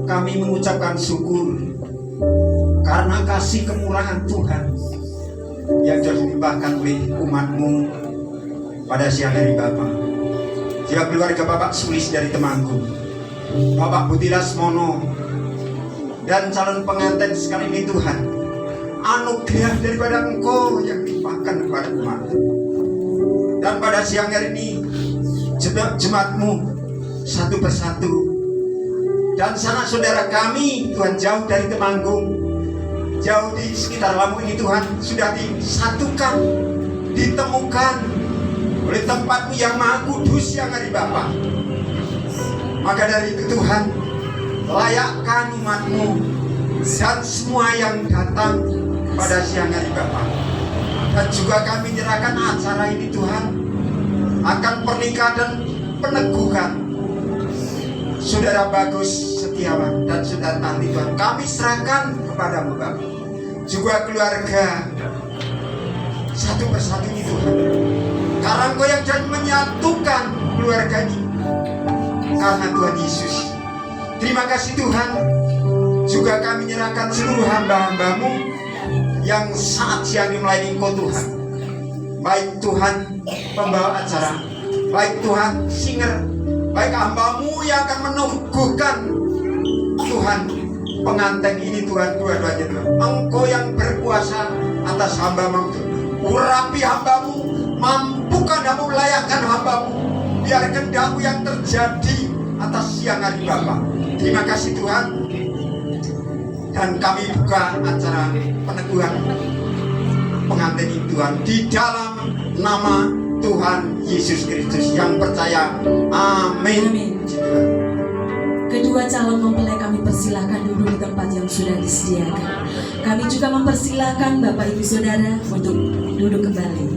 kami mengucapkan syukur karena kasih kemurahan Tuhan yang telah dilimpahkan oleh umat-Mu pada siang hari Bapak. Juga keluarga Bapak Sulis dari Temanggung, Bapak Butilas Mono, dan calon pengantin sekali ini Tuhan, anugerah daripada Engkau yang dilimpahkan kepada umat. Dan pada siang hari ini jemaat-Mu satu persatu, dan sanak saudara kami Tuhan jauh dari Temanggung, jauh di sekitar Lampung ini Tuhan, sudah disatukan, ditemukan oleh tempat-Mu yang maha kudus yang hari Bapa. Maka dari itu Tuhan, layakkan umat-Mu dan semua yang datang pada siang hari Bapa. Dan juga kami menyerahkan acara ini Tuhan, akan pernikahan dan peneguhan Saudara Bagus Setiawan dan Saudara Tanti Tuhan, kami serahkan kepada-Mu Bapak. Juga keluarga satu persatu ini Tuhan, karena Engkau yang jangan menyatukan keluarga ini karena Tuhan Yesus. Terima kasih Tuhan. Juga kami menyerahkan seluruh hamba-hamba-Mu yang saat siang ini melayani Engkau Tuhan, baik Tuhan pembawa acara, baik Tuhan singer, baik hamba-Mu yang akan meneguhkan Tuhan pengantin ini Tuhan, dua-duanya Tuhan. Engkau yang berkuasa atas hamba-Mu, urapi hamba-Mu, mampukan hamba-Mu, layakkan hamba-Mu, biar kehendak-Mu yang terjadi atas siang hari Bapa. Terima kasih Tuhan. Dan kami buka acara peneguhan pengantin ini Tuhan, di dalam nama Tuhan Yesus Kristus yang percaya. Amin. Amin. Kedua calon mempelai kami persilahkan duduk di tempat yang sudah disediakan. Kami juga mempersilahkan Bapak Ibu Saudara untuk duduk kembali.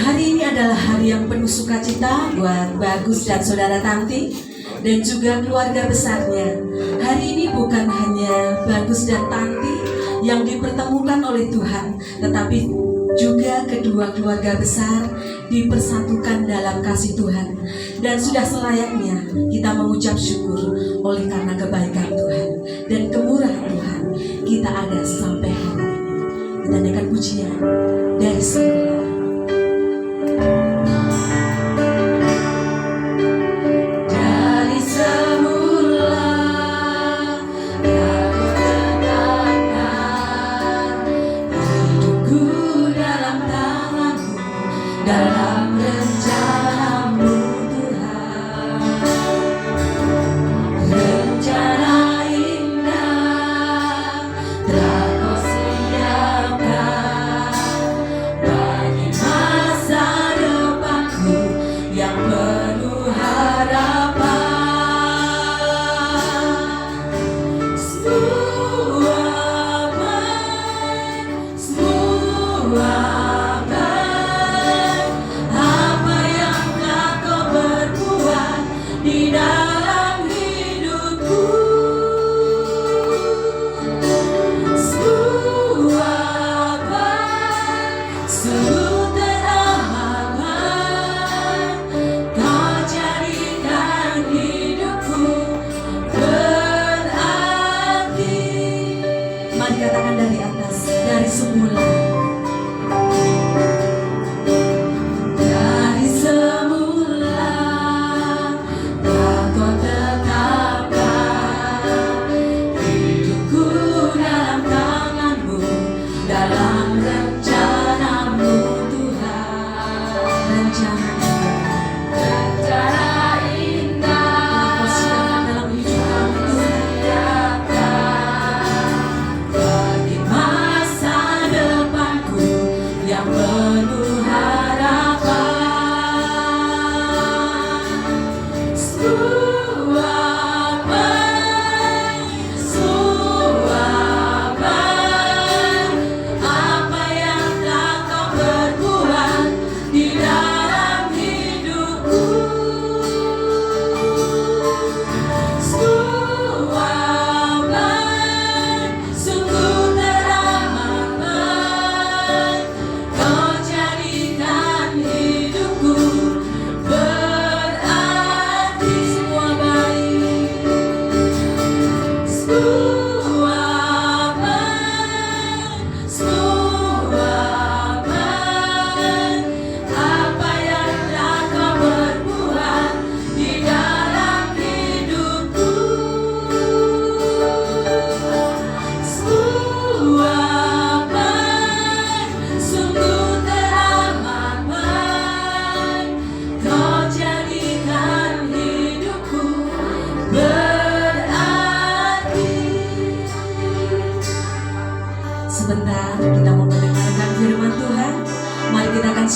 Hari ini adalah hari yang penuh sukacita buat Bagus dan Saudara Tanti dan juga keluarga besarnya. Hari ini bukan hanya Bagus dan Tanti yang dipertemukan oleh Tuhan, tetapi juga kedua keluarga besar dipersatukan dalam kasih Tuhan. Dan sudah selayaknya kita mengucap syukur oleh karena kebaikan Tuhan dan kemurahan Tuhan, kita ada sampai hari ini. Kita dengarkan pujian dari semula. Telah Kau siapkan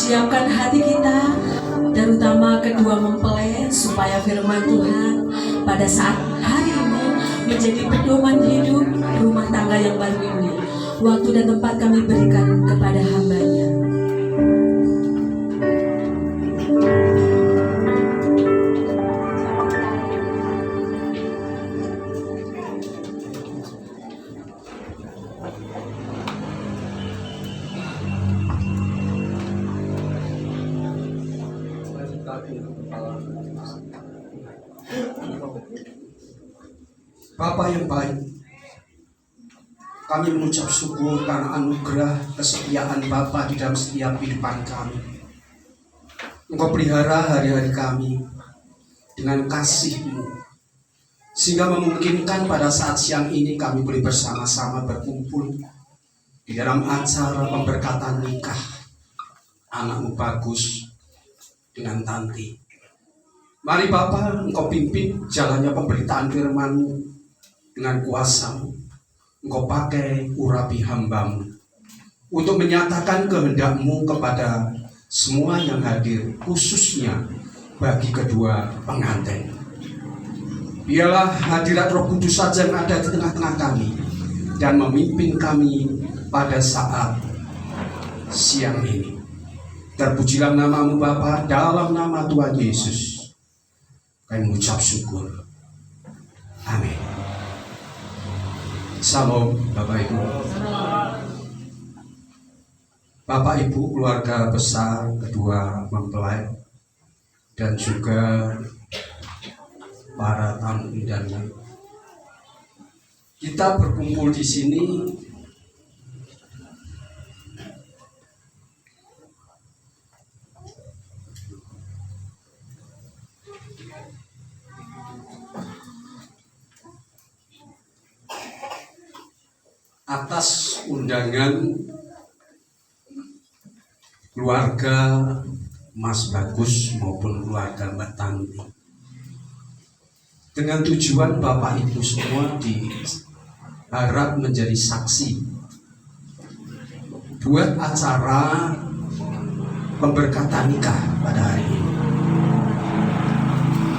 siapkan hati kita, terutama kedua mempelai, supaya firman Tuhan pada saat hari ini menjadi pedoman hidup rumah tangga yang baru ini. Waktu dan tempat kami berikan kepada hamba-Nya. Bapa yang baik, kami mengucap syukur karena anugerah kesetiaan Bapa di dalam setiap kehidupan kami. Engkau pelihara hari-hari kami dengan kasih-Mu, sehingga memungkinkan pada saat siang ini kami boleh bersama-sama berkumpul di dalam acara pemberkatan nikah anak-Mu Bagus dengan Tanti. Mari Bapa, Engkau pimpin jalannya pemberitaan firman-Mu dengan kuasa-Mu. Engkau pakai urapi hamba-Mu untuk menyatakan kehendak-Mu kepada semua yang hadir, khususnya bagi kedua pengantin. Biarlah hadirat Roh Kudus saja yang ada di tengah-tengah kami dan memimpin kami pada saat siang ini. Terpujilah nama-Mu Bapa, dalam nama Tuhan Yesus kami mengucap syukur. Amin. Salam Bapak Ibu. Bapak Ibu, keluarga besar kedua mempelai dan juga para tamu undangan. Kita berkumpul di sini atas undangan keluarga Mas Bagus maupun keluarga Mbak Tanti, dengan tujuan Bapak Ibu semua diharap menjadi saksi buat acara pemberkatan nikah pada hari ini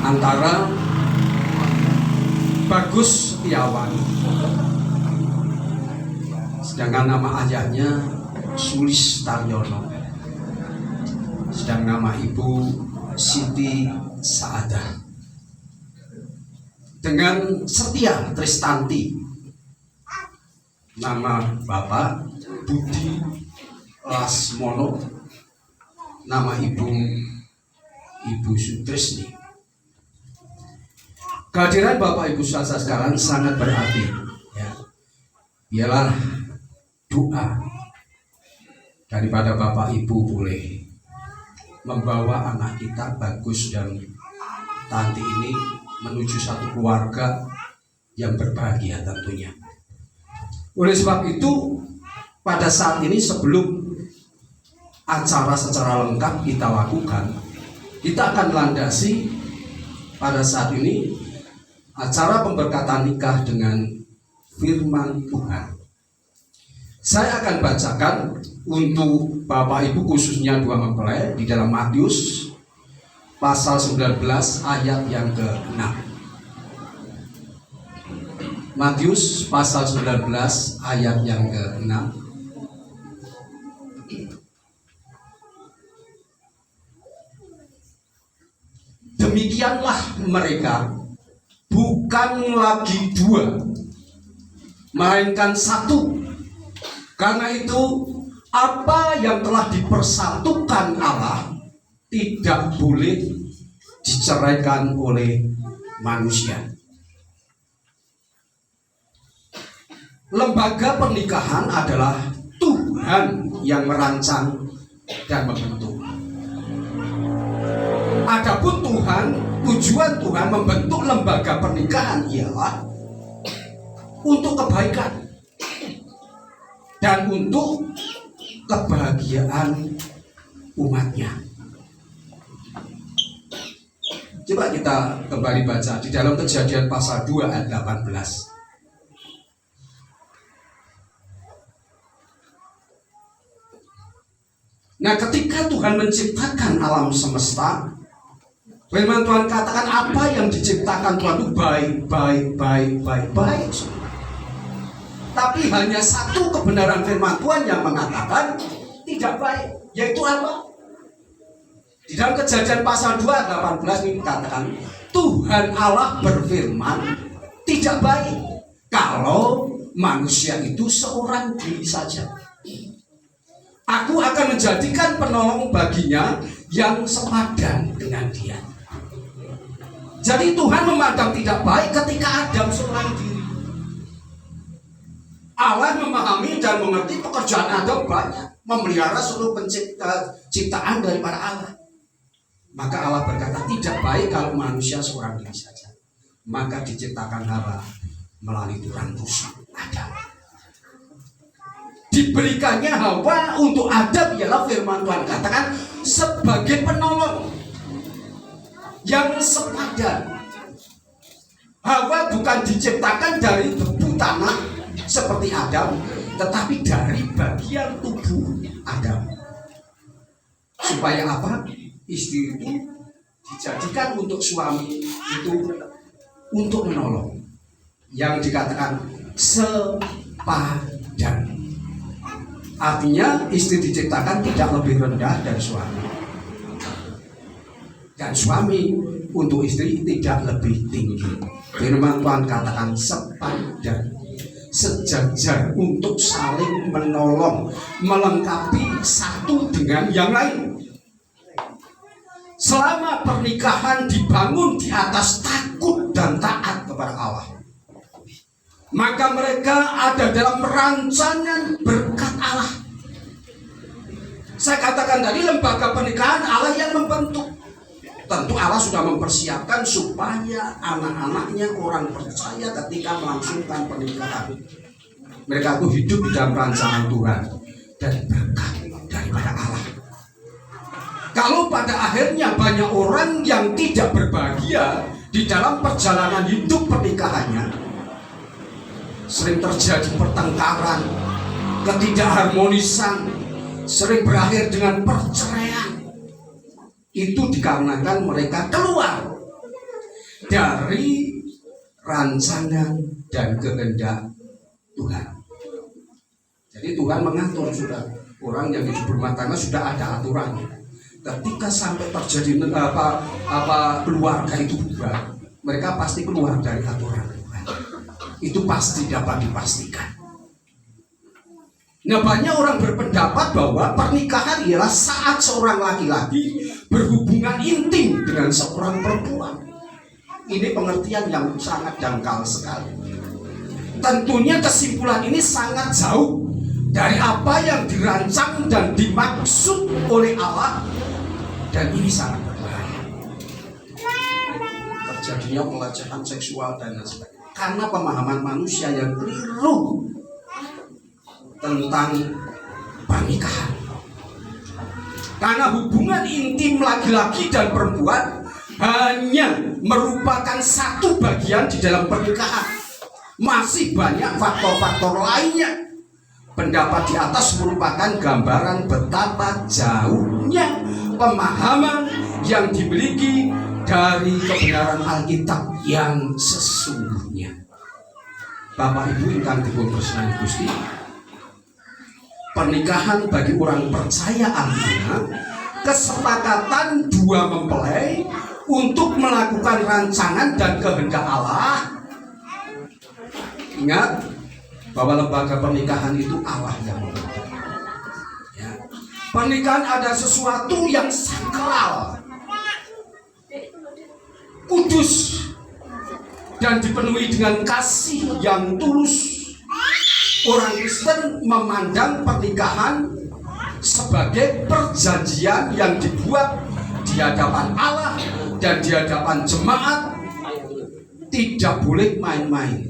antara Bagus Setiawan, sedangkan nama ayahnya Sulis Taryono, sedang nama ibu Siti Saadah, dengan Setia Tristanti, nama bapak Budi Lasmono, nama ibu Sutrisni. Kehadiran Bapak Ibu saudara sekarang sangat berarti, ya. Biarlah doa daripada Bapak Ibu boleh membawa anak kita Bagus dan Tanti ini menuju satu keluarga yang berbahagia tentunya. Oleh sebab itu, pada saat ini sebelum acara secara lengkap kita lakukan, kita akan landasi pada saat ini acara pemberkatan nikah dengan firman Tuhan. Saya akan bacakan untuk Bapak Ibu khususnya dua mempelai di dalam Matius pasal 19 ayat yang ke-6. Matius pasal 19 ayat yang ke-6. Demikianlah mereka bukan lagi dua, melainkan satu. Karena itu, apa yang telah dipersatukan Allah tidak boleh diceraikan oleh manusia. Lembaga pernikahan adalah Tuhan yang merancang dan membentuk. Adapun tujuan Tuhan membentuk lembaga pernikahan ialah untuk kebaikan dan untuk kebahagiaan umatnya. Coba kita kembali baca di dalam Kejadian pasal 2 ayat 18. Nah, ketika Tuhan Tuhan menciptakan alam semesta, firman Tuhan katakan apa yang diciptakan Tuhan itu baik. Tapi hanya satu kebenaran firman Tuhan yang mengatakan tidak baik, yaitu apa? Di dalam Kejadian pasal 2 ayat 18 ini dikatakan Tuhan Allah berfirman tidak baik kalau manusia itu seorang diri saja. Aku akan menjadikan penolong baginya yang sepadan dengan dia. Jadi Tuhan memandang tidak baik ketika Adam seorang diri. Allah memahami dan mengerti pekerjaan Adam banyak, memelihara seluruh ciptaan daripada Allah. Maka Allah berkata tidak baik kalau manusia seorang diri saja. Maka diciptakan Hawa melalui tulang rusuk Adam. Diberikannya Hawa untuk Adam ialah firman Tuhan katakan sebagai penolong yang sepadan. Hawa bukan diciptakan dari debu tanah seperti Adam, tetapi dari bagian tubuh Adam. Supaya apa? Istri itu dijadikan untuk suami itu untuk menolong, yang dikatakan sepadan. Artinya istri diciptakan tidak lebih rendah dari suami, dan suami untuk istri tidak lebih tinggi. Firman Tuhan katakan sepadan, sejajar untuk saling menolong, melengkapi satu dengan yang lain. Selama pernikahan dibangun di atas takut dan taat kepada Allah, maka mereka ada dalam rancangan berkat Allah. Saya katakan tadi, lembaga pernikahan Allah yang membentuk. Tentu Allah sudah mempersiapkan supaya anak-anaknya orang percaya ketika melangsungkan pernikahan, mereka itu hidup di dalam rancangan Tuhan dan berkat daripada Allah. Kalau pada akhirnya banyak orang yang tidak berbahagia di dalam perjalanan hidup pernikahannya, sering terjadi pertengkaran, ketidakharmonisan, sering berakhir dengan perceraian. Itu dikarenakan mereka keluar dari rancangan dan kehendak Tuhan. Jadi Tuhan mengatur sudah, orang yang hidup berumah tangga sudah ada aturannya. Ketika sampai terjadi keluarga itu bubar, mereka pasti keluar dari aturan Tuhan. Itu pasti dapat dipastikan. Nah, banyak orang berpendapat bahwa pernikahan ialah saat seorang laki-laki berhubungan intim dengan seorang perempuan. Ini pengertian yang sangat dangkal sekali. Tentunya kesimpulan ini sangat jauh dari apa yang dirancang dan dimaksud oleh Allah, dan ini sangat berbahaya. Terjadinya pelecehan seksual dan lain sebagainya karena pemahaman manusia yang keliru tentang pernikahan. Karena hubungan intim laki-laki dan perempuan hanya merupakan satu bagian di dalam pernikahan. Masih banyak faktor-faktor lainnya. Pendapat di atas merupakan gambaran betapa jauhnya pemahaman yang dimiliki dari kebenaran Alkitab yang sesungguhnya. Bapak Ibu ingkang dipun tresnani Gusti, pernikahan bagi orang percaya artinya kesepakatan dua mempelai untuk melakukan rancangan dan kehendak Allah. Ingat bahwa lembaga pernikahan itu Allah yang membentuk. Ya. Pernikahan ada sesuatu yang sakral, kudus, dan dipenuhi dengan kasih yang tulus. Orang Kristen memandang pernikahan sebagai perjanjian yang dibuat di hadapan Allah dan di hadapan jemaat, tidak boleh main-main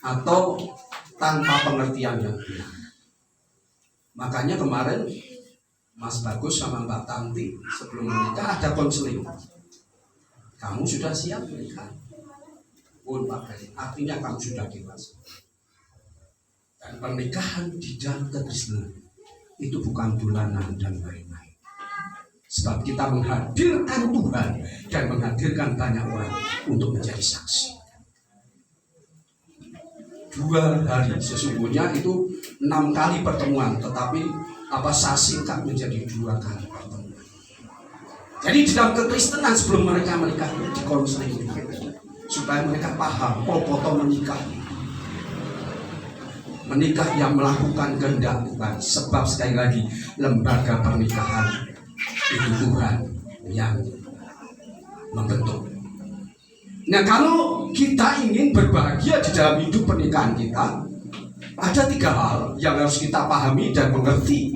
atau tanpa pengertian yang benar. Makanya kemarin Mas Bagus sama Mbak Tanti sebelum menikah ada konseling. Kamu sudah siap menikah? Pun Pak, artinya kamu sudah dewasa. Dan pernikahan di dalam kekristenan itu bukan bulanan dan lain-lain. Sebab kita menghadirkan Tuhan dan menghadirkan banyak orang untuk menjadi saksi. 2 hari sesungguhnya itu 6 kali pertemuan, tetapi saya singkat menjadi 2 kali pertemuan. Jadi di dalam kekristenan sebelum mereka menikah di konseling ini, supaya mereka paham popoto menikah yang melakukan kehendak Tuhan. Sebab sekali lagi lembaga pernikahan itu Tuhan yang membentuk. Nah, kalau kita ingin berbahagia di dalam hidup pernikahan kita, ada 3 hal yang harus kita pahami dan mengerti.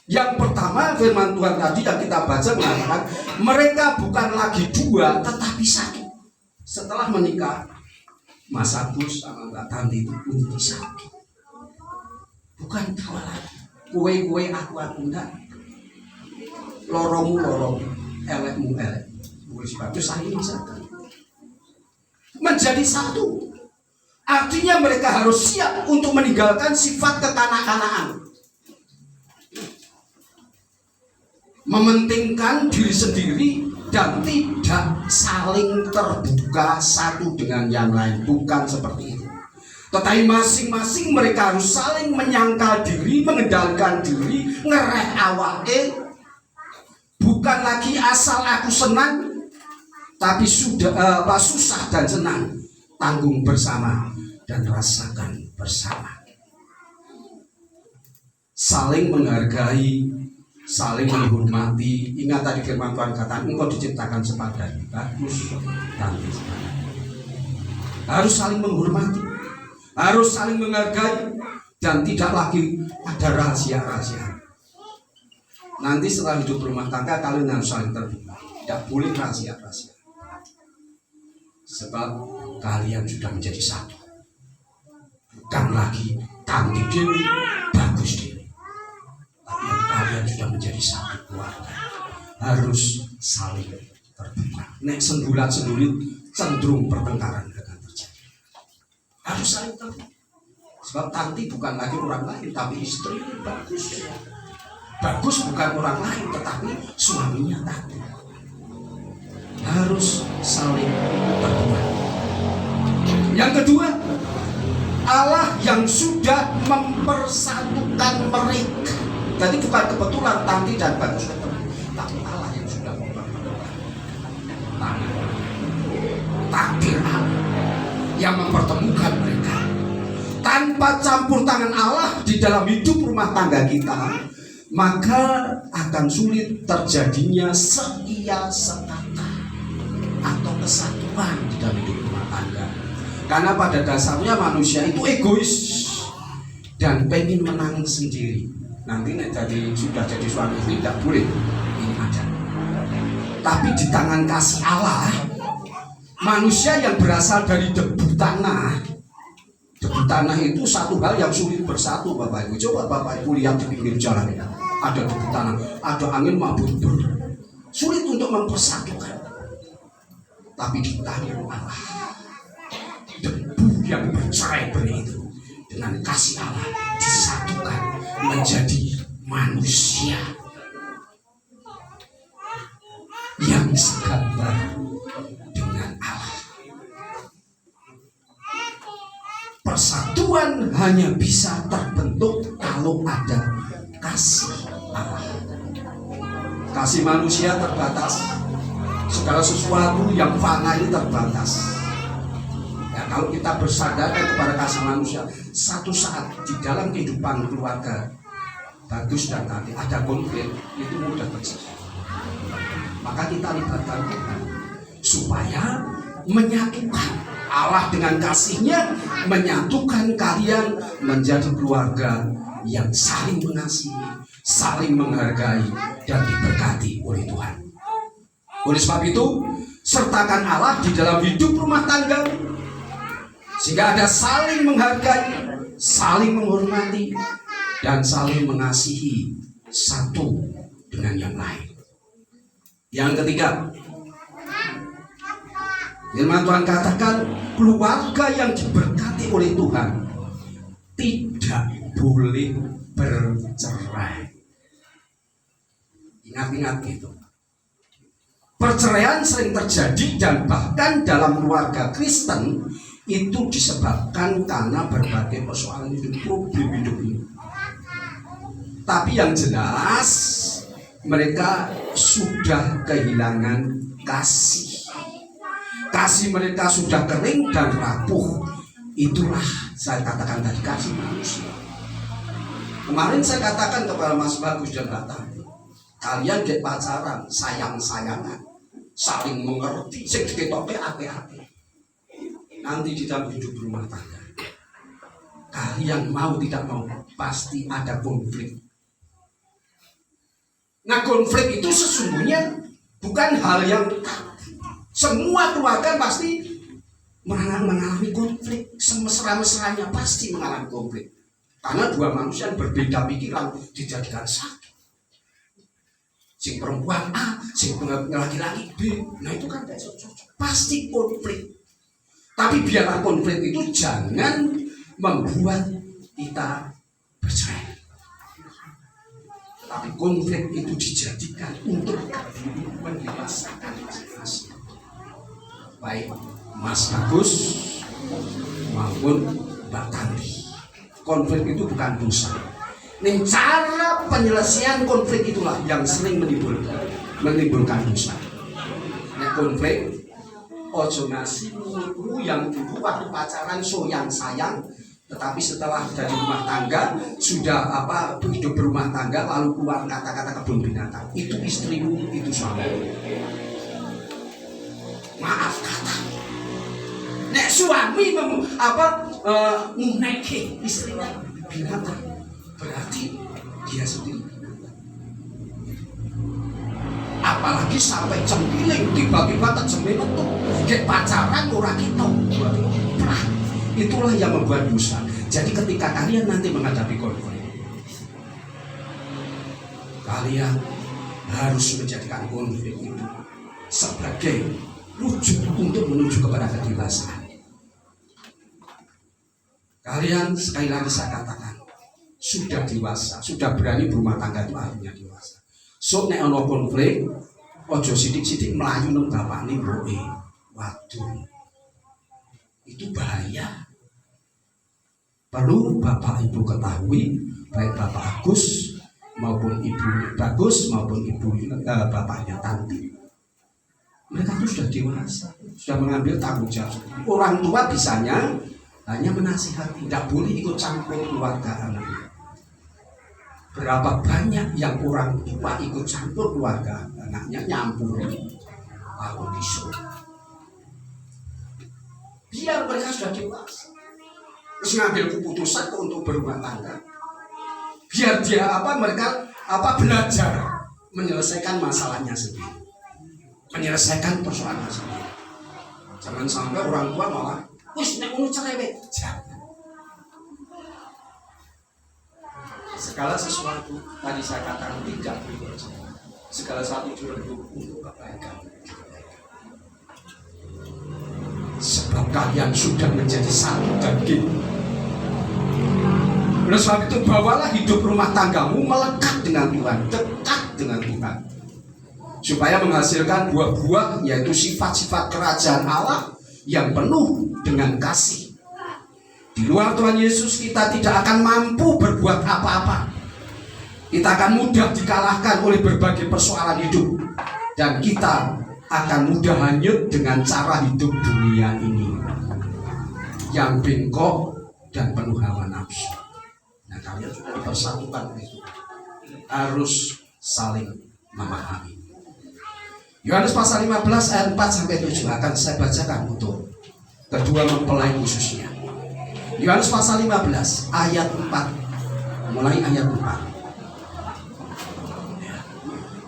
Yang pertama, firman Tuhan tadi yang kita baca mengatakan mereka bukan lagi 2 tetapi 1. Setelah menikah, Mas Agus sama Mbak Tanti itu menjadi 1. Bukan 2 lagi. Kue aku enggak. Lorongmu, elekmu, elek. Itu saling misalkan. Menjadi 1. Artinya mereka harus siap untuk meninggalkan sifat kekanak-kanakan. Mementingkan diri sendiri dan tidak saling terbuka satu dengan yang lain. Bukan seperti itu. Tetapi masing-masing mereka harus saling menyangkal diri, mengendalikan diri, ngereh awake. Bukan lagi asal aku senang, tapi sudah susah dan senang. Tanggung bersama dan rasakan bersama. Saling menghargai, saling menghormati. Ingat tadi firman Tuhan kata, engkau diciptakan sepadan. Bagus, nanti harus saling menghormati, harus saling menghargai, dan tidak lagi ada rahasia-rahasia. Nanti setelah hidup rumah tangga kalian harus saling terbuka, tidak boleh rahasia-rahasia. Sebab kalian sudah menjadi 1. Bukan lagi Tanti Dewi, Bagus Dewi, tapi kalian sudah menjadi 1 keluarga. Harus saling terbuka. Nek sendulat-sendulit cenderung pertengkaran akan terjadi. Harus saling terbuka. Sebab Tanti bukan lagi orang lain, tapi istri Bagus. Bagus bukan orang lain, tetapi suaminya Tanti. Harus saling terbuka. Yang kedua, Allah yang sudah mempersatukan mereka. Jadi bukan kebetulan Tanti dan Bagus ketemu, tapi Allah yang sudah mempersatukan. Takdir Allah yang mempertemukan mereka. Tanpa campur tangan Allah di dalam hidup rumah tangga kita, maka akan sulit terjadinya seia sekata atau kesatuan di dalam hidup rumah tangga. Karena pada dasarnya manusia itu egois dan pengen menang sendiri. Nanti sudah jadi suami istri tidak boleh ini ada. Tapi di tangan kasih Allah, manusia yang berasal dari debu tanah. Debu tanah itu satu hal yang sulit bersatu, Bapak Ibu. Coba Bapak Ibu lihat di pinggir jalan ini. Ada debu tanah, ada angin mabur, sulit untuk mempersatukan. Tapi di tangan Allah, debu yang bercerai-berai itu dengan kasih Allah disatukan menjadi manusia yang segambar dengan Allah. Persatuan hanya bisa terbentuk kalau ada kasih Allah. Kasih manusia terbatas. Segala sesuatu yang fana ini terbatas. Ya, kalau kita bersandarkan kepada kasih manusia, satu saat di dalam kehidupan keluarga Bagus dan Tanti ada konflik, itu mudah terjadi. Maka kita libatkan Tuhan supaya menyatukan. Allah dengan kasih-Nya menyatukan kalian menjadi keluarga yang saling mengasihi, saling menghargai, dan diberkati oleh Tuhan. Oleh sebab itu, sertakan Allah di dalam hidup rumah tangga, sehingga ada saling menghargai, saling menghormati, dan saling mengasihi satu dengan yang lain. Yang ketiga, firman Tuhan katakan keluarga yang diberkati oleh Tuhan tidak boleh bercerai. Ingat-ingat gitu. Perceraian sering terjadi dan bahkan dalam keluarga Kristen itu disebabkan karena berbagai persoalan hidup, problem hidup ini. Tapi yang jelas mereka sudah kehilangan kasih. Kasih mereka sudah kering dan rapuh. Itulah saya katakan tadi, kasih manusia. Kemarin saya katakan kepada Mas Bagus dan Mbak Tami, kalian get pacaran, sayang-sayangan, saling mengerti, sing diketoke ake-ake. Nanti di dalam hidup rumah tangga, kalian mau tidak mau pasti ada konflik. Nah, konflik itu sesungguhnya bukan hal yang semua keluarga pasti mengalami konflik, semesra-mesranya pasti mengalami konflik. Karena dua manusia yang berbeda pikiran dijadikan sakit. Sing perempuan A, sing laki-laki B. Nah itu kan tidak cocok. Pasti konflik. Tapi biarlah konflik itu jangan membuat kita bercerai. Tapi konflik itu dijadikan untuk mendewaskan masing-masing. Baik Mas Bagus maupun Mbak Tanti. Konflik itu bukan dosa. Nih cara penyelesaian konflik itulah yang sering menimbulkan dosa. Nah, konflik ojo nasi mulutmu yang dulu waktu pacaran yang sayang, tetapi setelah dari rumah tangga sudah hidup berumah tangga lalu keluar kata-kata kebun binatang. Itu istrimu, itu suami. Maaf kata. Nek suami menaiki istrinya binatang, berarti dia sendiri. Apalagi sampai cempiling tiba-tiba tercemil itu kayak pacaran orang kita. Itulah yang membuat dosa. Jadi ketika kalian nanti menghadapi konflik, kalian harus menjadikan konflik itu sebagai rujuk untuk menuju kepada kedewasaan. Kalian sekali lagi saya katakan sudah dewasa, sudah berani berumah tangga itu artinya dewasa. So nek ono konflik, ojo sidik-sidik melayu nang bapakne mboke. Waduh. Itu bahaya. Perlu Bapak Ibu ketahui, baik Bapak Agus maupun Ibu Bagus maupun Ibu bapaknya Tanti. Mereka itu sudah dewasa, sudah mengambil tanggung jawab. Orang tua bisanya hanya menasihati, tidak boleh ikut campur keluarga anaknya. Berapa banyak yang orang tua ikut campur keluarga anaknya, nyampuri aku disuruh. Biar mereka sudah dewasa, terus ngambil keputusan untuk berumah tangga. Biar dia mereka belajar menyelesaikan masalahnya sendiri, menyelesaikan persoalannya sendiri. Jangan sampai orang tua malah wis nek ngono cerewet. Jangan. Segala sesuatu tadi saya katakan tidak boleh. Segala sesuatu itu untuk kebaikan. Sebab kalian sudah menjadi satu daging. Oleh sebab itu bawalah hidup rumah tanggamu melekat dengan Tuhan, dekat dengan Tuhan, supaya menghasilkan buah-buah, yaitu sifat-sifat kerajaan Allah yang penuh dengan kasih. Di luar Tuhan Yesus kita tidak akan mampu berbuat apa-apa. Kita akan mudah dikalahkan oleh berbagai persoalan hidup, dan kita akan mudah hanyut dengan cara hidup dunia ini yang bengkok dan penuh hawa nafsu. Nah, kalian sudah dipersatukan itu, harus saling memahami. Yohanes pasal 15 ayat 4-7 akan saya bacakan untuk kedua mempelai khususnya. Yohanes pasal 15 ayat 4, mulai ayat 4.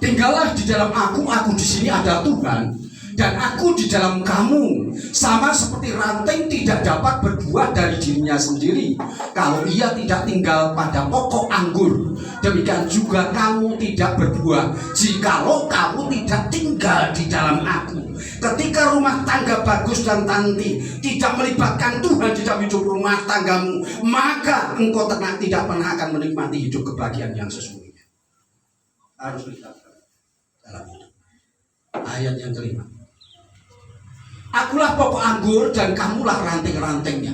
Tinggallah di dalam aku di sini ada Tuhan, dan aku di dalam kamu. Sama seperti ranting tidak dapat berbuah dari dirinya sendiri kalau ia tidak tinggal pada pokok anggur, demikian juga kamu tidak berbuah jikalau kamu tidak tinggal di dalam aku. Ketika rumah tangga Bagus dan Tanti tidak melibatkan Tuhan di dalam hidup rumah tanggamu, maka engkau tidak pernah akan menikmati hidup kebahagiaan yang sesungguhnya. Harus melibatkan. dalam hidup. Ayat yang kelima. Akulah pokok anggur dan kamulah ranting-rantingnya.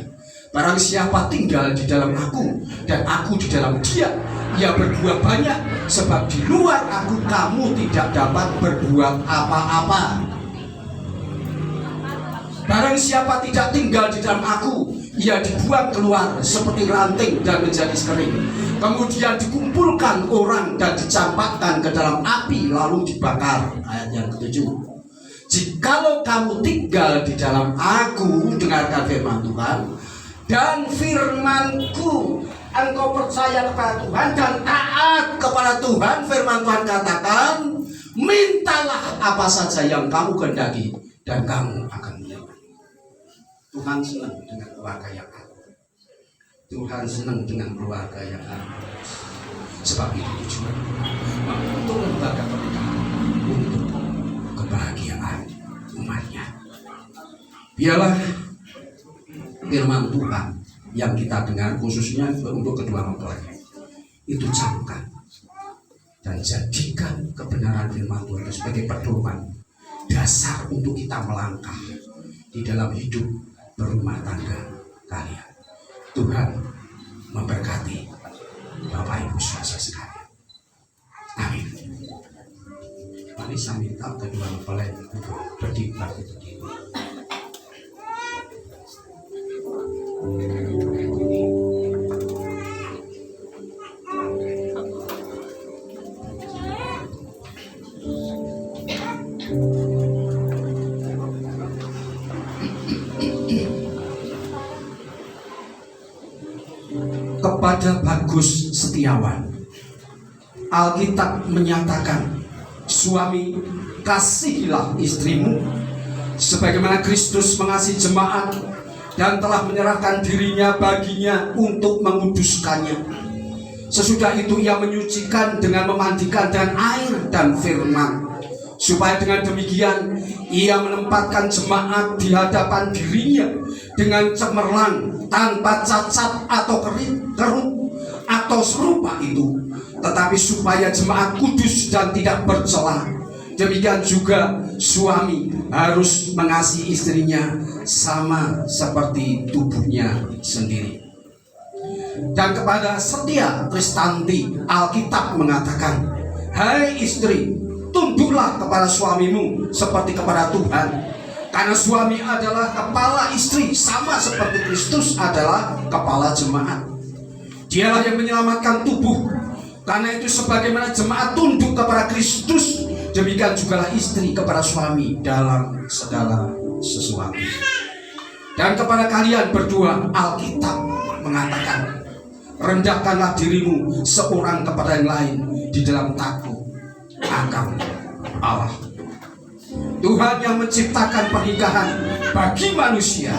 Barang siapa tinggal di dalam aku dan aku di dalam dia, ia berbuah banyak, sebab di luar aku kamu tidak dapat berbuat apa-apa. Barang siapa tidak tinggal di dalam aku, ia dibuang keluar seperti ranting dan menjadi kering. Kemudian dikumpulkan orang dan dicampakkan ke dalam api lalu dibakar. Ayat yang ketujuh. Jikalau kamu tinggal di dalam aku, dengarkan firman Tuhan, dan firmanku, engkau percaya kepada Tuhan dan taat kepada Tuhan. Firman Tuhan katakan, mintalah apa saja yang kamu kehendaki dan kamu akan mendapat. Tuhan senang dengan keluarga yang aku. Tuhan senang dengan keluarga yang aku. Sebab itu tujuan untuk lembaga pernikahan, untuk kebahagiaan umatnya. Biarlah firman Tuhan yang kita dengar, khususnya untuk kedua mempelai, itu camkan dan jadikan kebenaran firman Tuhan itu sebagai pedoman dasar untuk kita melangkah di dalam hidup berumah tangga kalian. Tuhan memberkati Bapak Ibu saudara sekalian. Amin. Mari saya minta kedua mempelai untuk berdiri. Kepada Bagus Setiawan, Alkitab menyatakan, suami, kasihilah istrimu sebagaimana Kristus mengasihi jemaat dan telah menyerahkan dirinya baginya untuk menguduskannya. Sesudah itu ia menyucikan dengan memandikan dengan air dan firman, supaya dengan demikian ia menempatkan jemaat di hadapan dirinya dengan cemerlang, tanpa cacat atau kerut atau serupa itu, tetapi supaya jemaat kudus dan tidak bercela. Demikian juga suami harus mengasihi istrinya sama seperti tubuhnya sendiri. Dan kepada Setia Kristanti, Alkitab mengatakan, hai istri, tunduklah kepada suamimu seperti kepada Tuhan. Karena suami adalah kepala istri, sama seperti Kristus adalah kepala jemaat. Dialah yang menyelamatkan tubuh. Karena itu sebagaimana jemaat tunduk kepada Kristus, demikian jugalah istri kepada suami dalam segala sesuatu. Dan kepada kalian berdua, Alkitab mengatakan, rendahkanlah dirimu seorang kepada yang lain di dalam takut akan Allah. Tuhan yang menciptakan pernikahan bagi manusia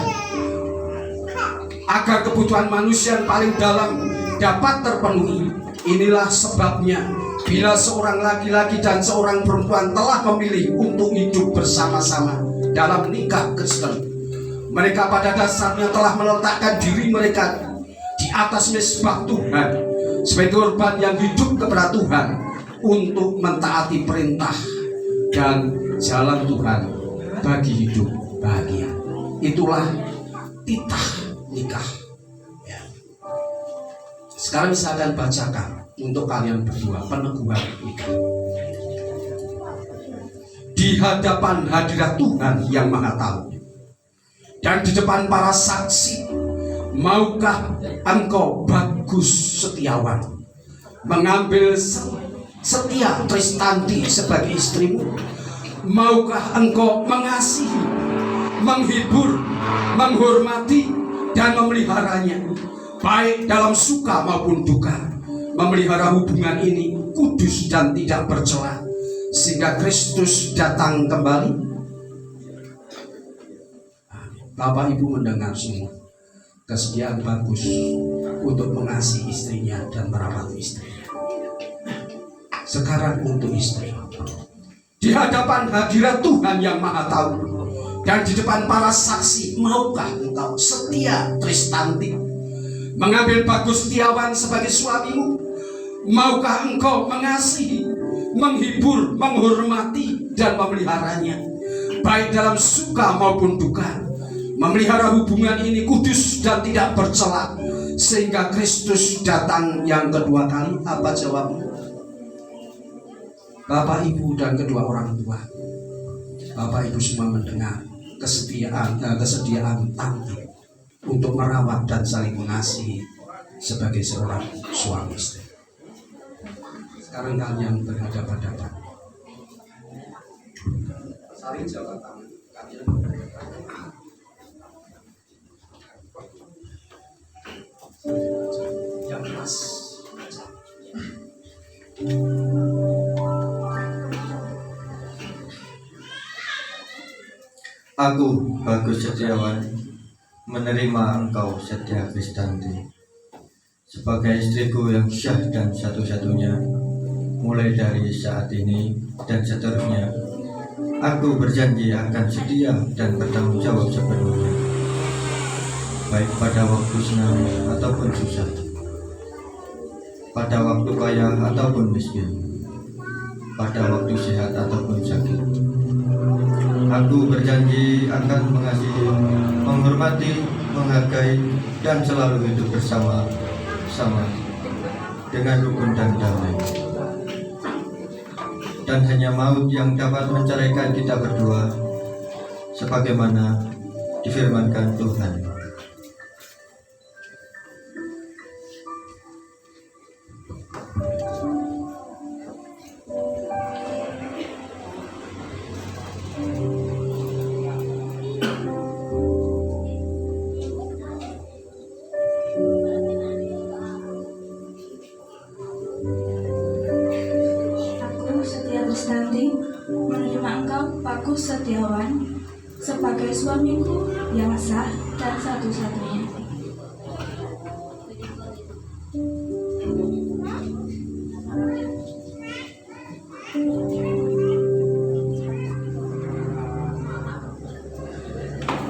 agar kebutuhan manusia yang paling dalam dapat terpenuhi. Inilah sebabnya bila seorang laki-laki dan seorang perempuan telah memilih untuk hidup bersama-sama dalam nikah Kristen, mereka pada dasarnya telah meletakkan diri mereka di atas mezbah Tuhan sebagai korban yang hidup kepada Tuhan untuk mentaati perintah dan jalan Tuhan bagi hidup bahagia. Itulah titah nikah. Ya. Sekarang saya akan bacakan untuk kalian berdua peneguhan nikah. Di hadapan hadirat Tuhan yang Maha Tahu dan di depan para saksi, maukah engkau Bagus Setiawan mengambil Setia Kristanti sebagai istrimu? Maukah engkau mengasihi, menghibur, menghormati, dan memeliharanya, baik dalam suka maupun duka, memelihara hubungan ini kudus dan tidak bercela, sehingga Kristus datang kembali? Bapak Ibu mendengar semua kesediaan Bagus untuk mengasihi istrinya dan merawat istrinya. Sekarang untuk istri, di hadapan hadirat Tuhan yang Maha Tahu dan di depan para saksi, maukah engkau Setia Kristanti mengambil Bagus Setiawan sebagai suamimu? Maukah engkau mengasihi, menghibur, menghormati, dan memeliharanya, baik dalam suka maupun duka. Memelihara hubungan ini kudus dan tidak bercela, sehingga Kristus datang yang kedua kali. Apa jawabmu? Bapak, Ibu, dan kedua orang tua, Bapak Ibu semua mendengar kesediaan Tanti untuk merawat dan saling mengasihi sebagai seorang suami istri. Sekarang kalian berhadapan-hadapan, saling jabat tangan, kalian yang keras. Aku, Bagus Setiawan, menerima engkau Setia Kristanti sebagai istriku yang syah dan satu-satunya, mulai dari saat ini dan seterusnya. Aku berjanji akan setia dan bertanggung jawab sepenuhnya, baik pada waktu senang ataupun susah, pada waktu kaya ataupun miskin, pada waktu sehat ataupun sakit. Aku berjanji akan mengasihi, menghormati, menghargai, dan selalu hidup bersama-sama dengan rukun dan damai. Dan hanya maut yang dapat menceraikan kita berdua, sebagaimana difirmankan Tuhan. Kristanti menerima engkau, Bagus Setiawan, sebagai suamiku yang sah dan satu-satunya.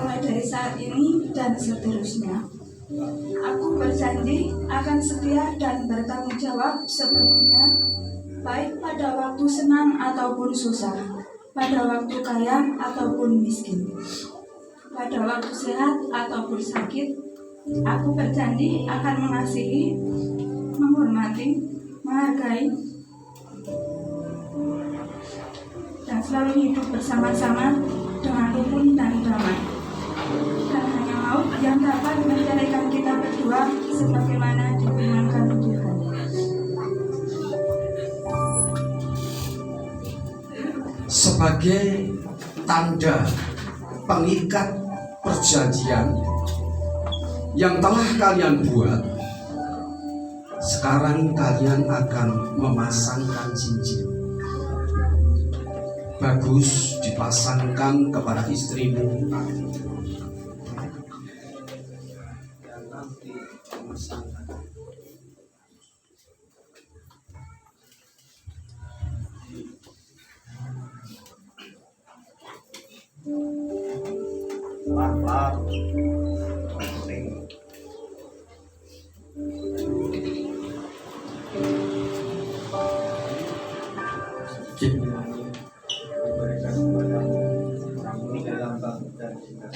Mulai dari saat ini dan seterusnya, aku berjanji akan setia dan bertanggung jawab sepenuhnya, baik pada waktu senang ataupun susah, pada waktu kaya ataupun miskin, pada waktu sehat ataupun sakit. Aku berjanji akan mengasihi, menghormati, menghargai, dan selalu hidup bersama-sama dengan rukun dan damai. Dan hanya maut yang dapat menceraikan kita berdua, sebagaimana difirmankan Tuhan. Sebagai tanda pengikat perjanjian yang telah kalian buat, sekarang kalian akan memasangkan cincin. Bagus dipasangkan kepada istrimu, dan nanti memasangkan. Diberikan kepada orang ini dalam bangsa dan cinta.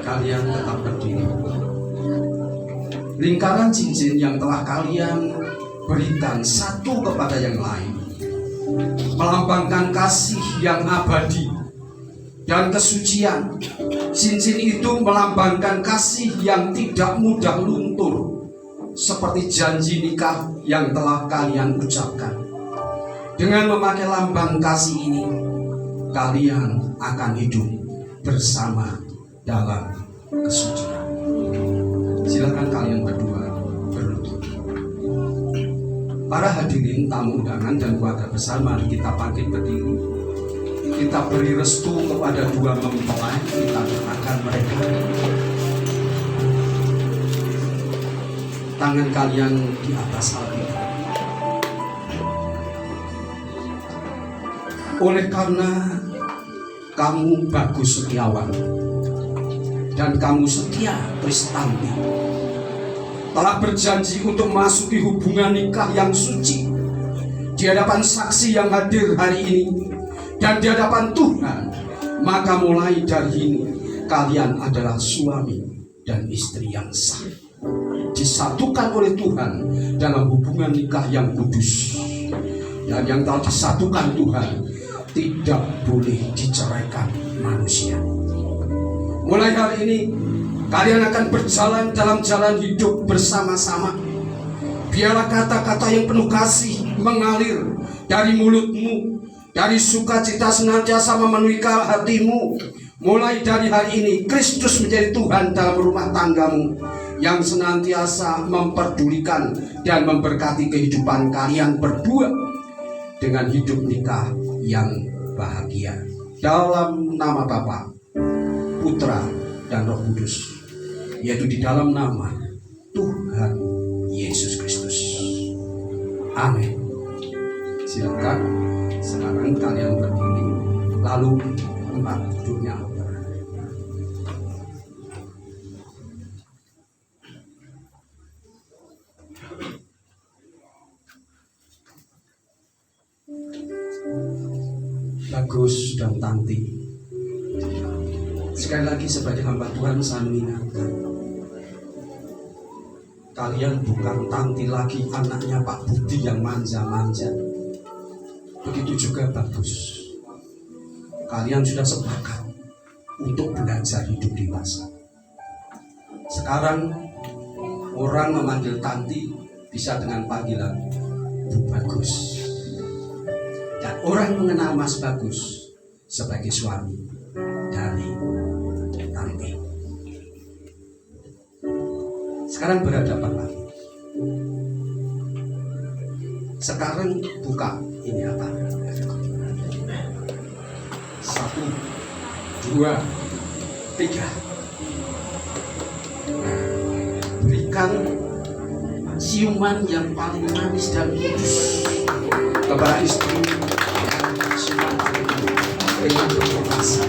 Kalian tetap berdiri. Lingkaran cincin yang telah kalian berikan satu kepada yang lain melambangkan kasih yang abadi dan kesucian. Cincin itu melambangkan kasih yang tidak mudah luntur, seperti janji nikah yang telah kalian ucapkan. Dengan memakai lambang kasih ini, kalian akan hidup bersama dalam kesucian. Silakan kalian berdua berlutut. Para hadirin tamu undangan dan keluarga besar, mari kita bangkit berdiri. Kita beri restu kepada dua mempelai, kita doakan mereka. Tangan kalian di atas Alkitab. Oleh karena kamu Bagus Setiawan dan kamu Setia Kristanti telah berjanji untuk memasuki hubungan nikah yang suci di hadapan saksi yang hadir hari ini dan di hadapan Tuhan, maka mulai dari ini kalian adalah suami dan istri yang sah, disatukan oleh Tuhan dalam hubungan nikah yang kudus, dan yang telah disatukan Tuhan tidak boleh diceraikan manusia. Mulai hari ini kalian akan berjalan dalam jalan hidup bersama-sama. Biarlah kata-kata yang penuh kasih mengalir dari mulutmu, dari sukacita senantiasa memenuhi hatimu. Mulai dari hari ini Kristus menjadi Tuhan dalam rumah tanggamu, yang senantiasa memperdulikan dan memberkati kehidupan kalian berdua dengan hidup nikah yang bahagia. Dalam nama Bapa, Putra, dan Roh Kudus, yaitu di dalam nama Tuhan Yesus Kristus. Amin. Silakan sekarang kalian berdiri, lalu tempat duduknya. Bagus dan Tanti, sekali lagi sebagai hamba Tuhan saya mengingatkan, kalian bukan Tanti lagi anaknya Pak Budi yang manja-manja. Begitu juga Bagus, kalian sudah sepakat untuk belajar hidup dewasa. Sekarang orang memanggil Tanti bisa dengan panggilan Bu Bagus, dan orang mengenal Mas Bagus sebagai suami dari Tanti. Sekarang berhadapan lagi. Sekarang buka ini apa? 1, 2, 3. Berikan ciuman yang paling manis dan kudus kepada istri. Ciuman paling dengan berpuasa.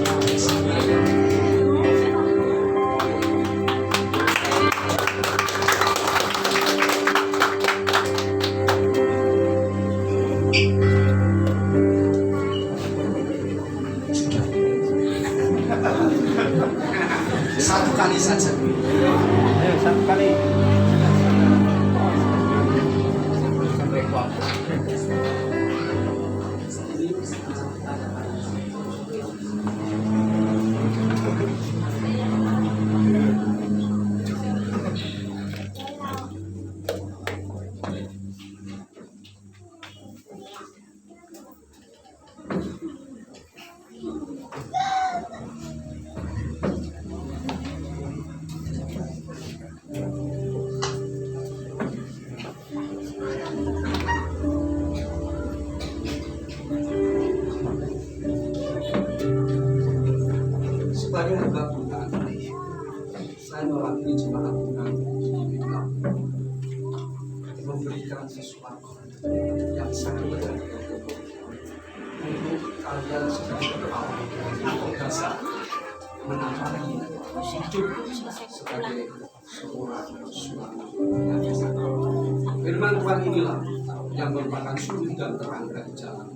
Satu kali saja. Ayo, satu kali. Sebagai hamba Tuhan, saya mewakili jemaat Tuhan memberikan sesuatu yang sangat berharga untuk kalian sebagai kepala atau dasar menapaki hidup sebagai seorang suami. Firman Tuhan inilah yang merupakan sumber dan terang dari jalan.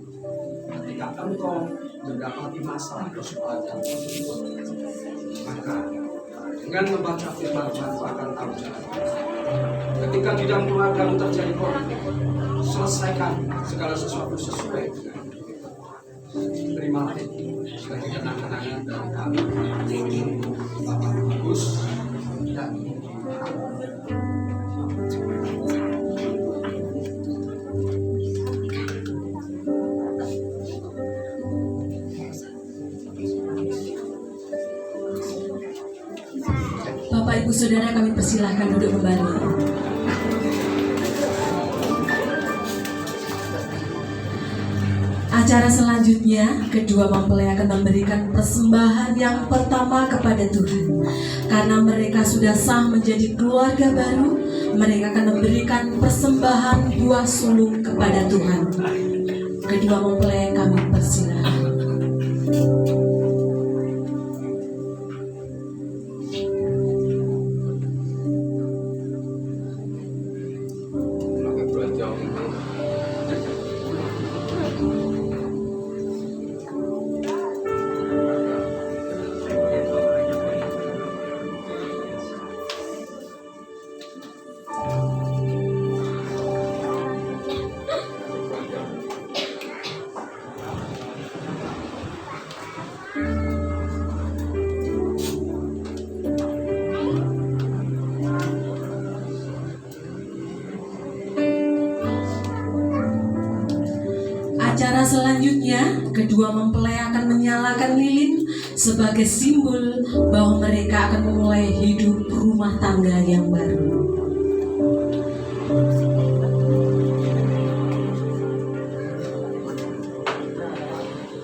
Ketika engkau mendapati masalah persoalan yang tersebut, maka dengan membaca firman Tuhan akan tahu jalan. Ketika di dalam keluargamu terjadi konflik, selesaikan segala sesuatu sesuai dengan terimalah itu sebagai kenang-kenangan dari kami, yaitu Bapak Bagus dan Bapak Ibu Saudara, kami persilahkan duduk kembali. Acara selanjutnya, kedua mempelai akan memberikan persembahan yang pertama kepada Tuhan. Karena mereka sudah sah menjadi keluarga baru, mereka akan memberikan persembahan buah sulung kepada Tuhan. Kedua mempelai kami persilakan. Acara selanjutnya, kedua mempelai akan menyalakan lilin sebagai simbol bahwa mereka akan memulai hidup rumah tangga yang baru.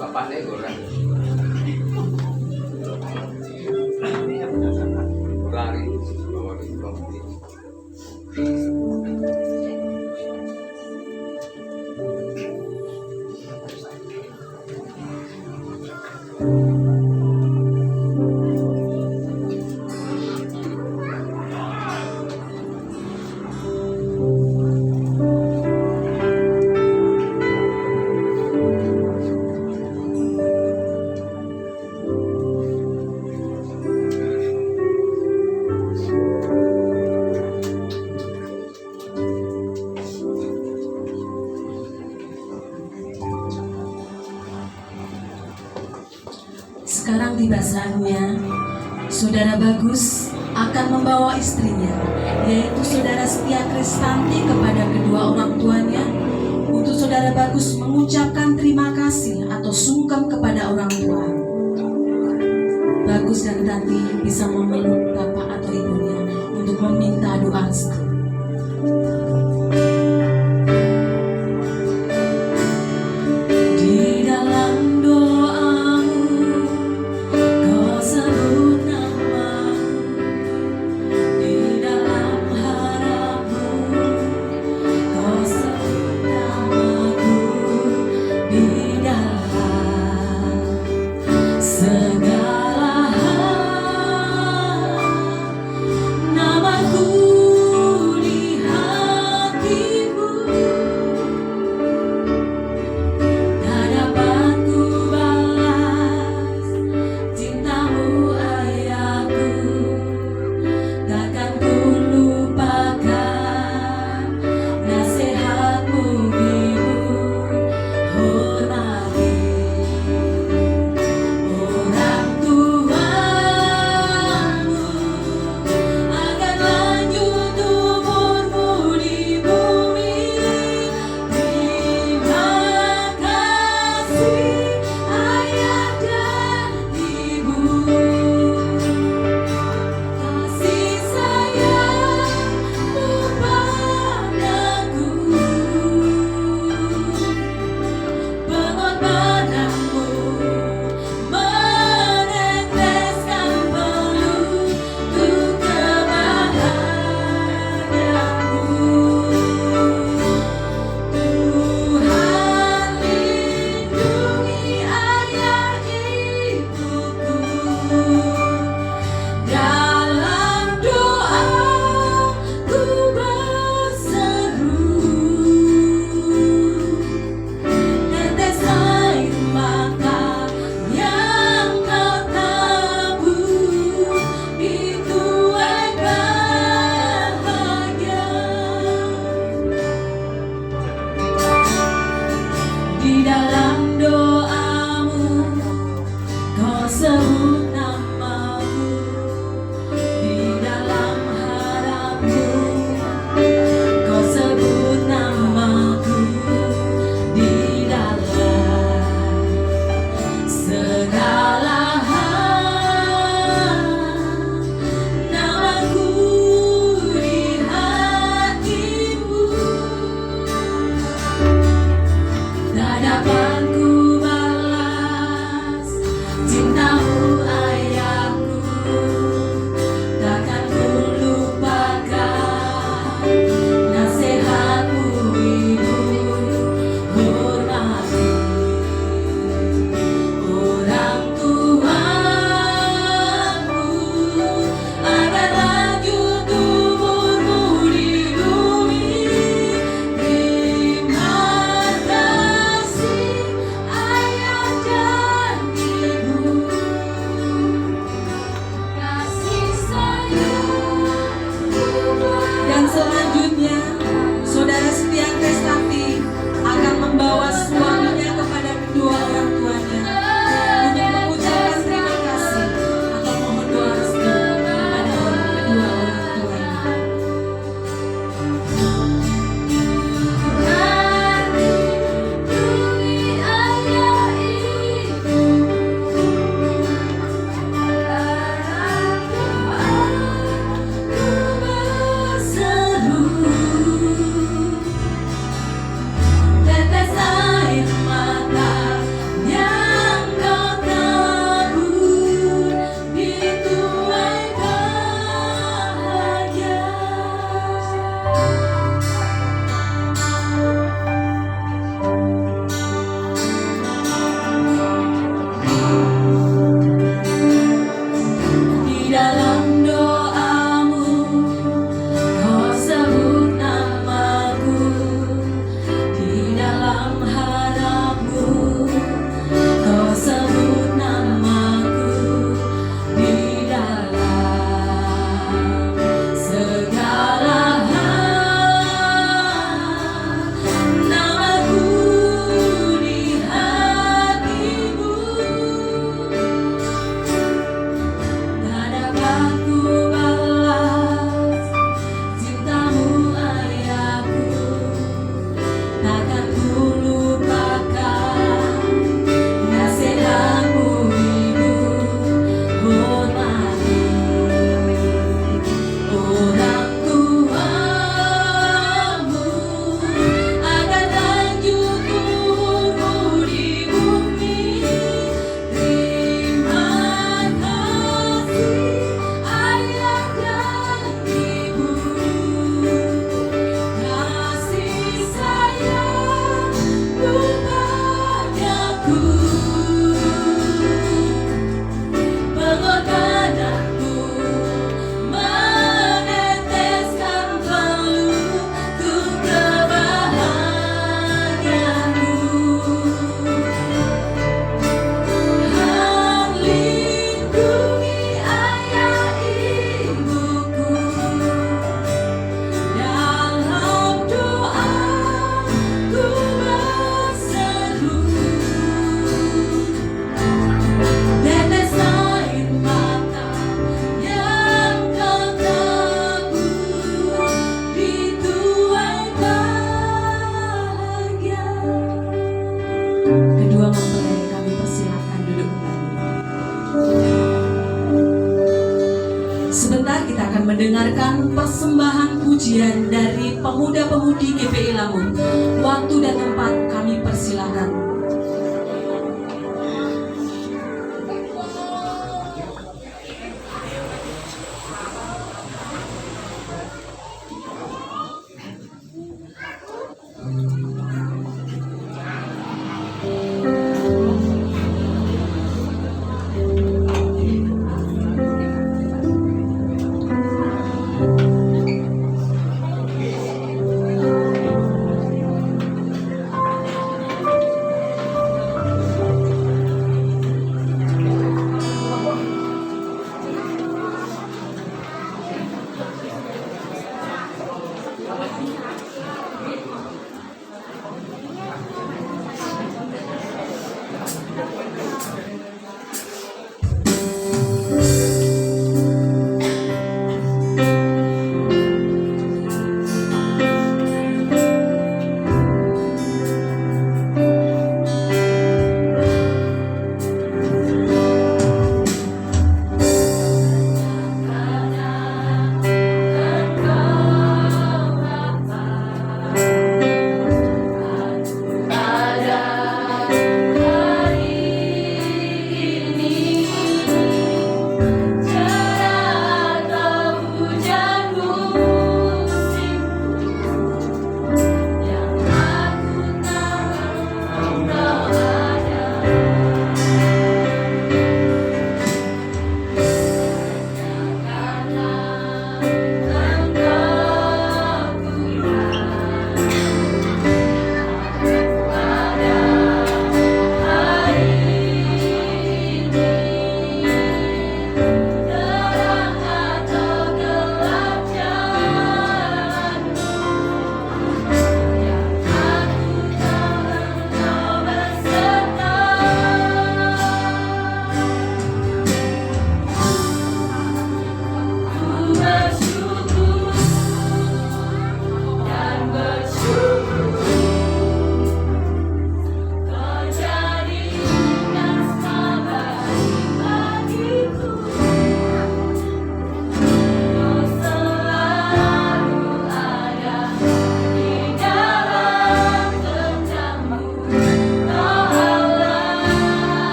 Bapaknya goreng. Lari bawa di kopi. Sekarang tiba saatnya Saudara Bagus akan membawa istrinya, yaitu Saudara Setia Kristanti, kepada kedua orang tuanya untuk Saudara Bagus mengucapkan terima kasih atau sungkem kepada orang tua. Bagus dan Tanti bisa memeluk bapak atau ibunya untuk meminta doa restu. mendengarkan persembahan pujian dari pemuda-pemudi GPI Lamun. Waktu dan tempat kami persilakan.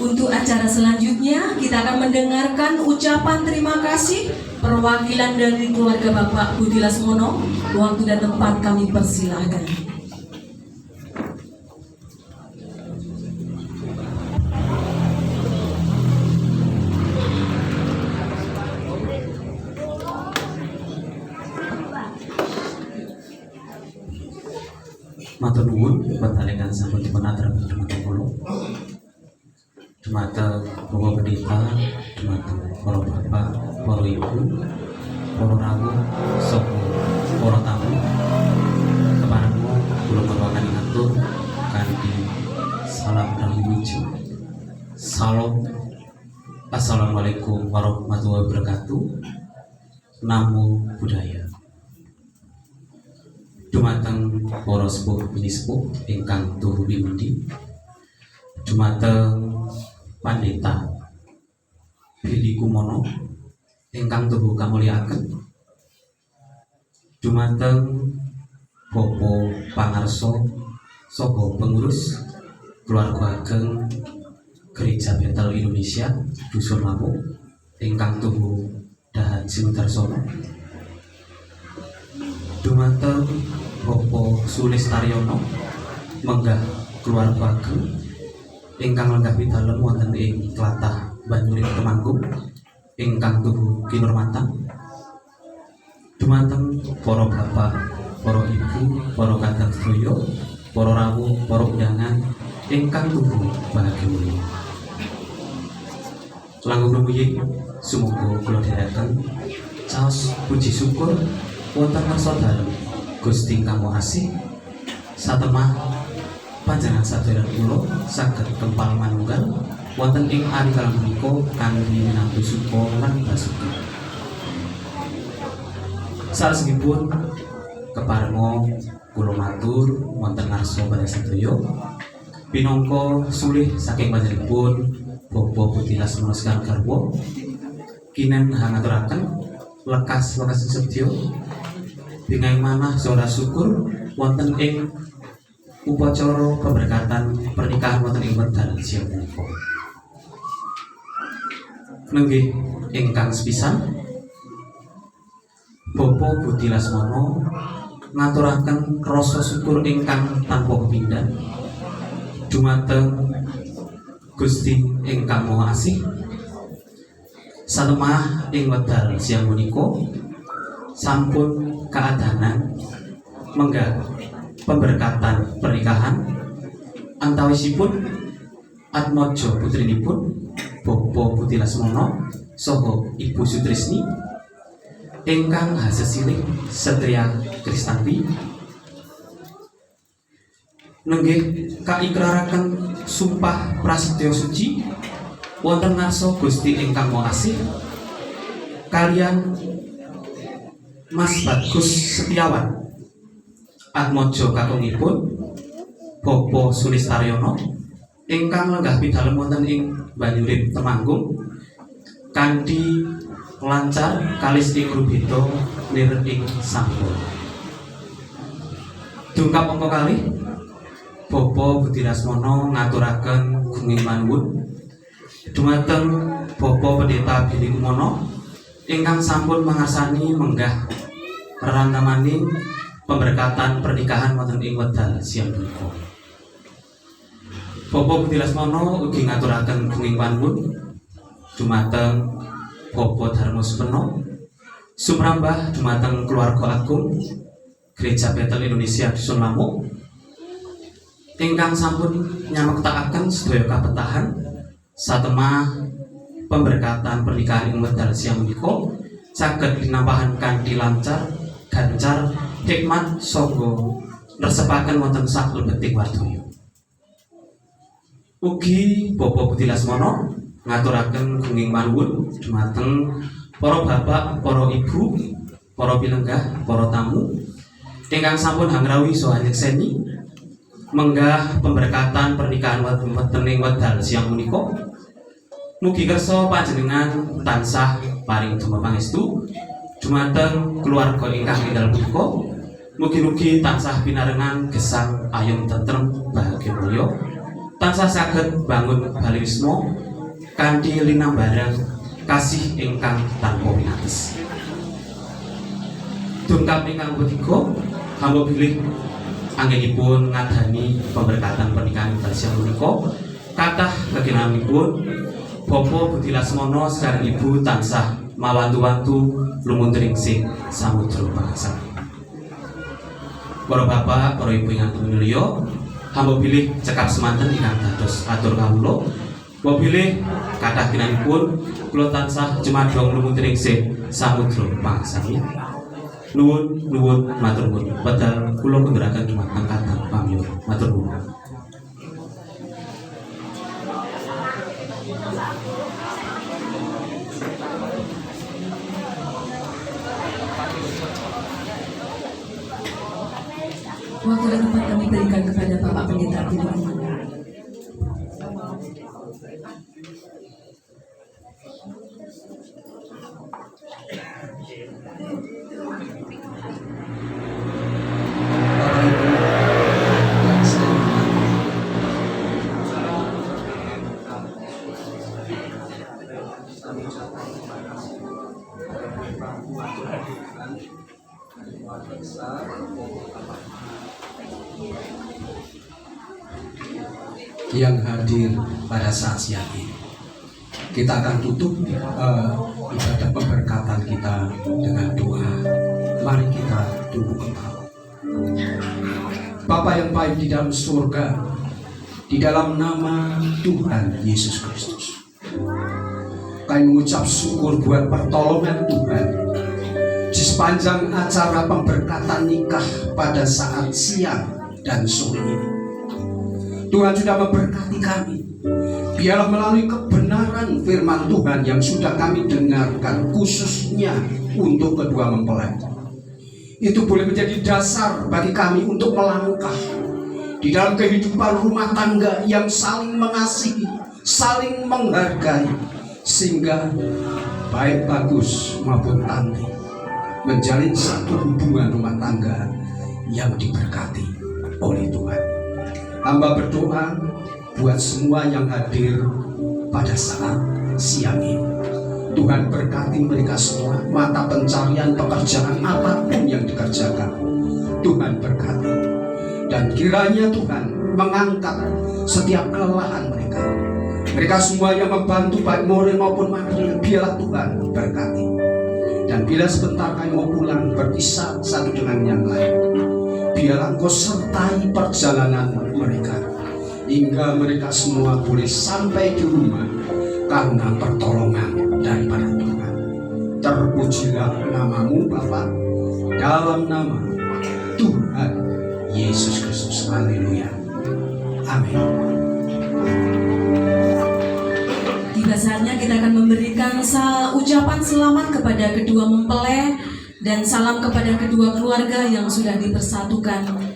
Untuk acara selanjutnya, kita akan mendengarkan ucapan terima kasih perwakilan dari keluarga Bapak Budi Lasmono. Waktu dan tempat kami persilahkan. Matur nuwun panjenengan sampun dipun aturaken dhumateng kula. Dhumateng Bapak Pendeta, dhumateng para bapak, para ibu, para rawuh, saha para tamu. Keparenga kula matur atur kanthi salam rahayu. Salam. Assalamualaikum warahmatullahi wabarakatuh. Namo Buddhaya. Dumateng para sepuh sepuh ingkang tuhu wingi, dumateng Pandita Billy Kumono ingkang tuhu kamulyakaken, dumateng Bapak pangarsa saha pengurus keluarga ageng Gereja Bethel Indonesia Dusun Lamu ingkang tuhu Dahat Sinudarsono, dumateng Bapak Sulistaryono menggah keluarga ageng ingkang lenggah pidalem wonten ing tlatah Banyuring Temanggung ingkang tuhu kinurmatan, dumateng para bapak, para ibu, para kadang sedaya, para rawuh, para undangan ingkang tuhu bahagia mulya. Langkung rumiyin sumangga kula dherekaken caos puji syukur wonten ngarsa dalem Gusti ingkang Maha Asih satemah panjenengan sadherek kula saged kempal manunggal wonten ing arikalan punika kanthi minangka suka lan basuki. Salajengipun keparenga kula matur wonten ngarsa para sedaya pinangka sulih saking panjenenganipun Bapak Budi Lasmono Sekar Garwa kinen hangaturaken lekas sedya dengan manah saudara syukur wonten ing upacara pemberkatan pernikahan wonten ing wekdal siang punika. Nenggih ingkang sepisan Bapak Budi Lasmono ngaturaken rasa syukur ingkang tanpa kepindhan dumateng Gusti ingkang Maha Asih satemah ing wekdal siang punika sampun keadanan menggah pemberkatan pernikahan antawisipun Atmojo putrinipun Bapak Budi Lasmono saha Ibu Sutrisni ingkang hasesilih Setria Kristanti nenggih kaikraraken sumpah prasetya suci wonten ngarsa Gusti ingkang Maha Asih kaliyan Mas Bagus Setiawan Atmojo kakungipun Bapak Sulistaryono ingkang lenggah pidalem wonten ing Banyuring Temanggung kanthi lancar kalis ing rubeda nir ing sampun. Dungkap angka kalih Bapak Budi Lasmono ngaturaken gunging manuwun dumateng Bapak Pendeta Billy Kumono ingkang sampun mangarsani menggah rerangkamaning pemberkatan pernikahan wonten ing wekdal siang punika. Bapak Budi Lasmono ugi ngaturaken gunging panuwun dumateng Bapak Darmo Supeno sumrambah dumateng keluarga agung Gereja Bethel Indonesia Dusun Lamu ingkang sampun nyamektakaken sedaya kapetahan satemah pemberkatan pernikahan ing wekdal siang punika saged dinampahan kanthi lancar gancar hikmat saha resepaken wonten saklebeting wardoyo. Ugi Bapak Budi Lasmono ngaturaken gunging panuwun dumateng para bapak, para ibu, para pilenggah, para tamu ingkang sampun hangrawi saha nyekseni menggah pemberkatan pernikahan wonten ing wekdal siang punika. Mugi kersa panjenengan tansah paring donga pangestu dumateng keluarga ingkang enggal punika. Mugi-mugi tansah pinarengan gesang ayem tentrem bahagia mulya tansah saged bangun balismo kanthi linambaran kasih ingkang tanpa winates. Dungkap ingkang ketiga, hamba bilih anggenipun ngadani pemberkatan pernikahan Indonesia menika kathah keginanipun Bapak Budi Lasmono sareng Ibu tansah mawantu-wantu lumunturing sing samudra bangsa. Para bapak, para ibu ingkang minulya, hamba bilih cekap semanten ingkang dados atur kawula. Hamba bilih kathah kinanipun kula tansah jumadhong lumunturing sing samudra bangsa. Nuwun matur nuwun. Wedal kula kunduraken dumateng kadang pamiyur. Matur nuwun. Waktu dan tempat kami berikan kepada Bapak Pendeta Abdul Iman. Bapak Ibu yang saya hormati, kami ucapkan terima kasih kepada Tuhan dari keluarga besar yang hadir pada saat siang ini. Kita akan tutup ibadah pemberkatan kita dengan doa. Mari kita tunduk kepala. Bapa yang baik di dalam surga, di dalam nama Tuhan Yesus Kristus, kami mengucap syukur buat pertolongan Tuhan di sepanjang acara pemberkatan nikah pada saat siang dan sore ini. Tuhan sudah memberkati kami. Biarlah melalui kebenaran firman Tuhan yang sudah kami dengarkan khususnya untuk kedua mempelai, itu boleh menjadi dasar bagi kami untuk melangkah di dalam kehidupan rumah tangga yang saling mengasihi, saling menghargai, sehingga baik Bagus maupun Tanti menjalin satu hubungan rumah tangga yang diberkati oleh Tuhan. Hamba berdoa buat semua yang hadir pada saat siang ini. Tuhan berkati mereka semua, mata pencarian pekerjaan apapun yang dikerjakan, Tuhan berkati. Dan kiranya Tuhan mengangkat setiap kelelahan mereka. Mereka semua yang membantu baik moral maupun material, biarlah Tuhan berkati. Dan bila sebentar kami mau pulang berpisah satu dengan yang lain, biarlah Engkau sertai perjalanan mereka, hingga mereka semua boleh sampai di rumah karena pertolongan daripada Tuhan. Terpujilah namamu Bapa, dalam nama Tuhan Yesus Kristus. Haleluya. Amin. Tiba saatnya kita akan memberikan ucapan selamat kepada kedua mempelai dan salam kepada kedua keluarga yang sudah dipersatukan.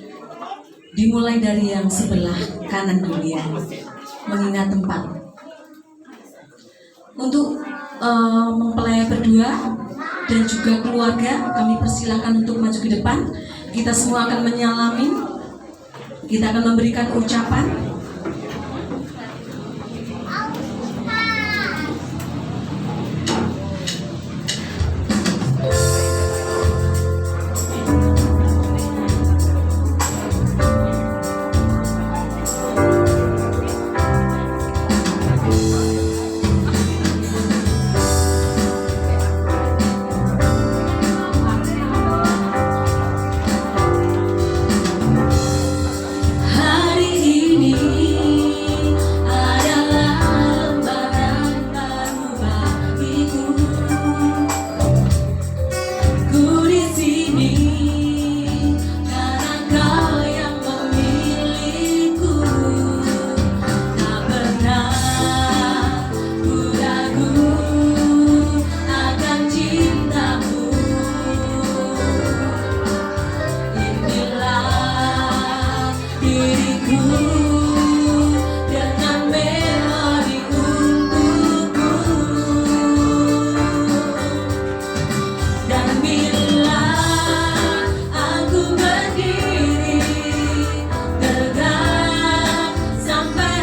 Dimulai dari yang sebelah kanan dulu ya, mengingat tempat. Untuk mempelai berdua dan juga keluarga, kami persilahkan untuk maju ke depan. Kita semua akan menyalami. Kita akan memberikan ucapan. Sampai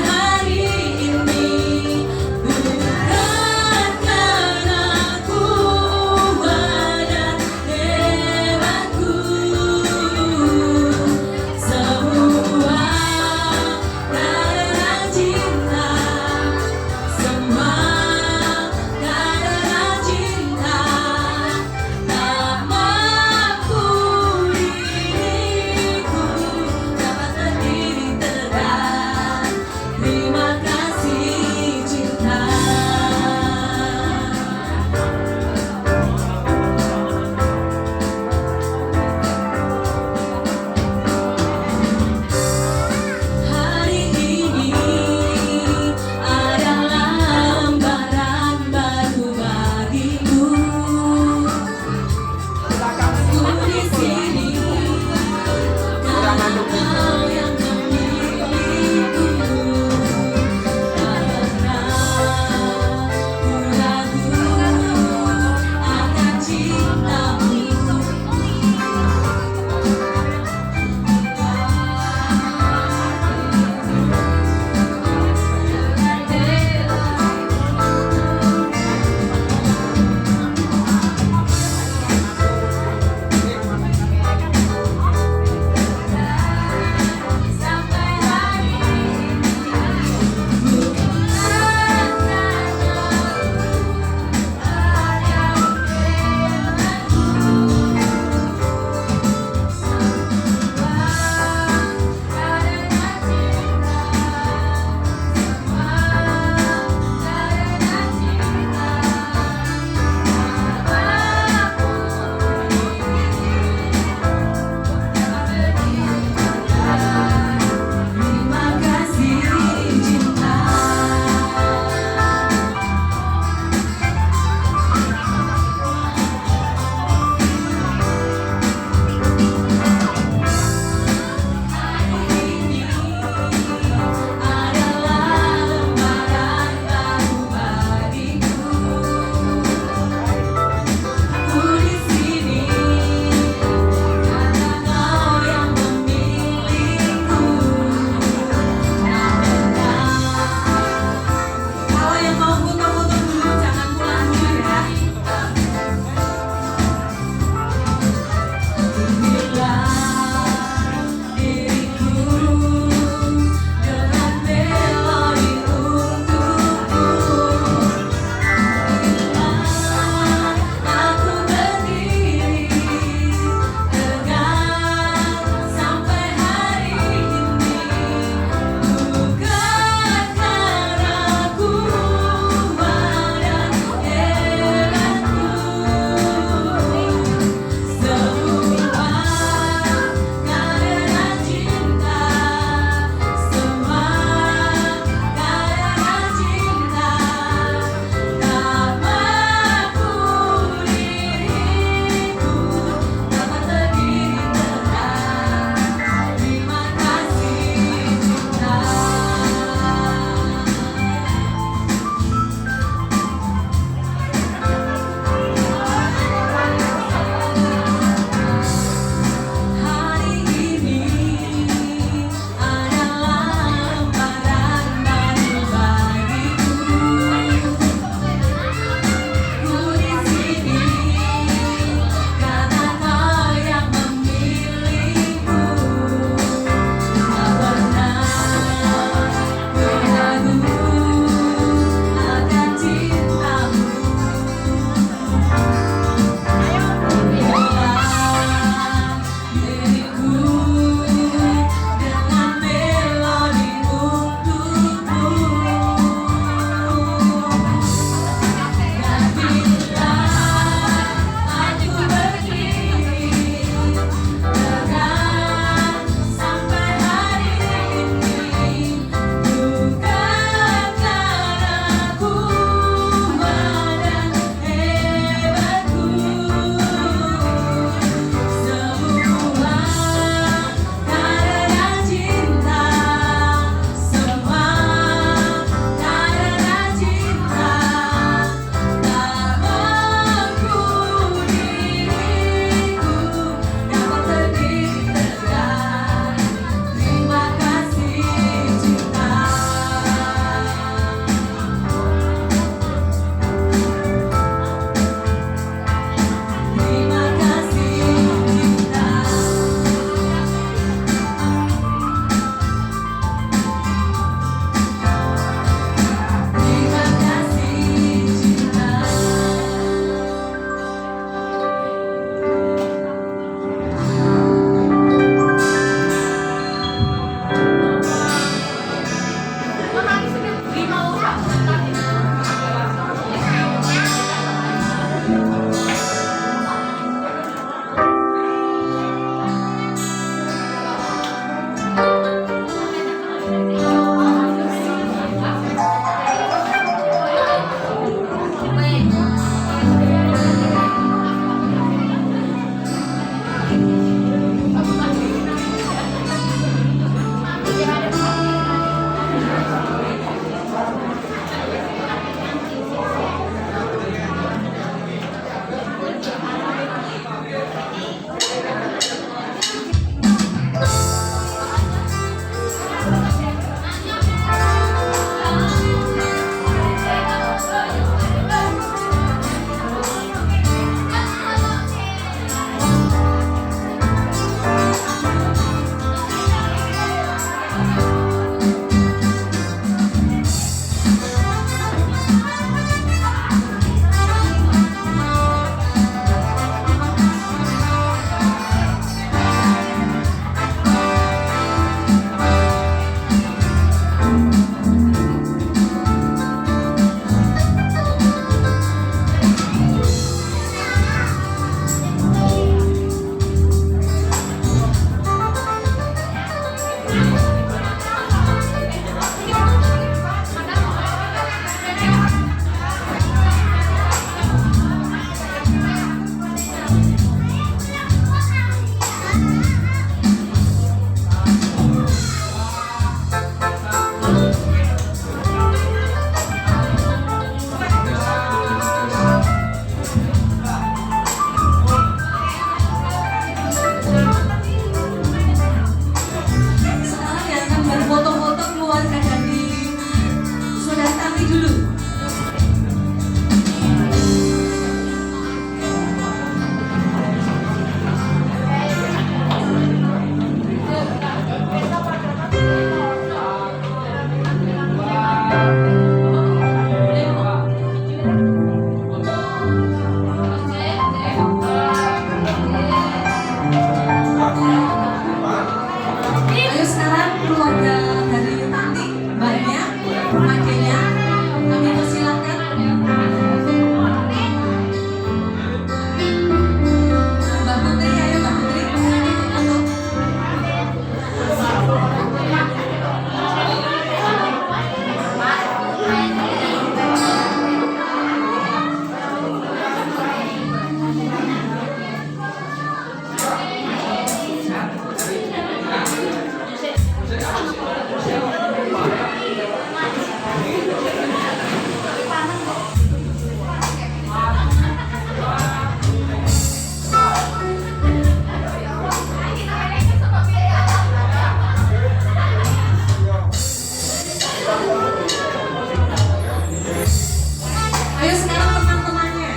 Ayo sekarang teman-temannya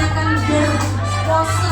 akan berpose.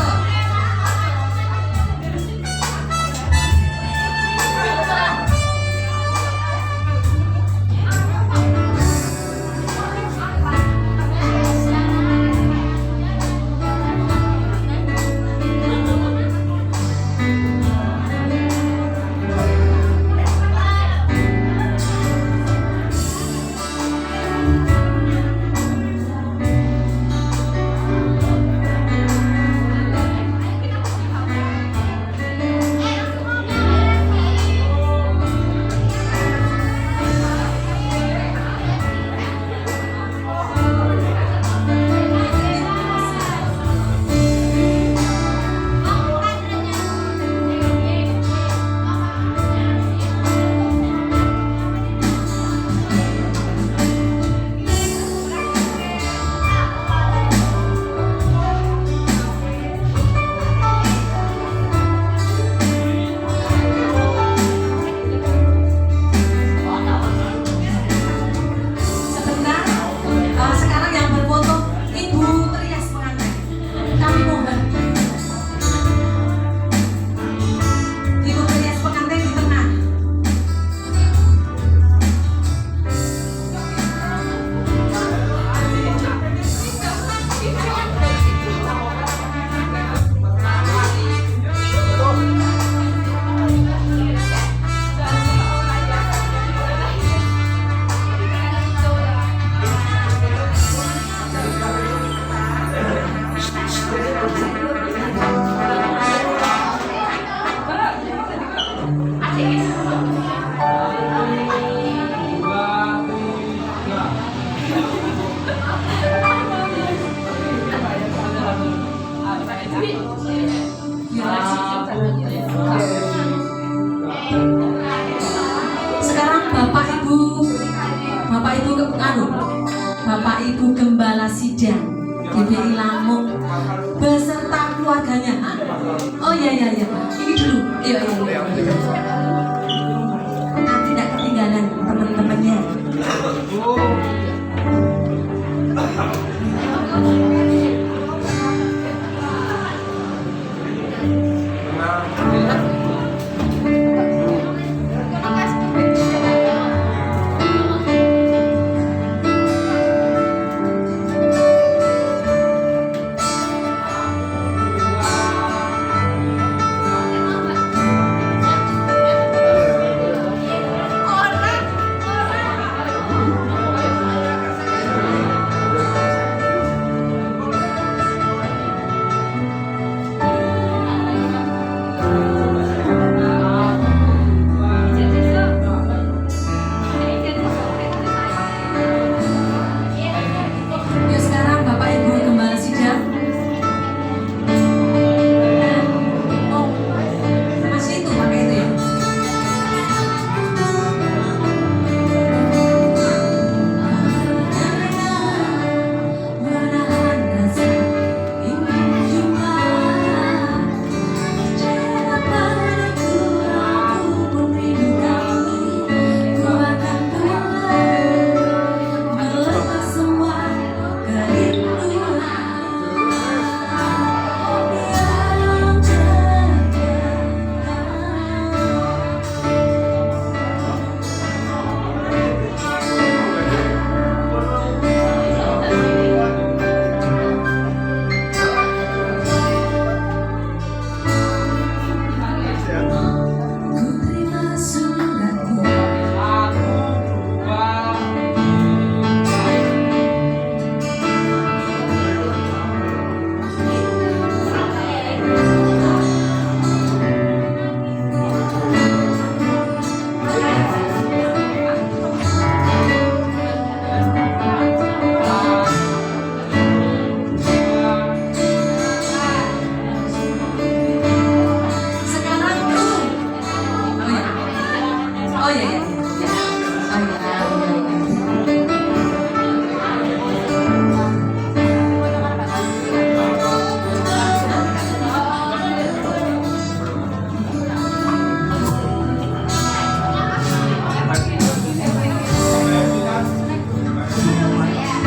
Sekarang Bapak Ibu Gembala Sidang GBI Lampung beserta keluarganya. Oh iya, ini dulu. Iya. Nanti tidak ketinggalan teman-temannya. Oh iya iya. Ya. Oh iya.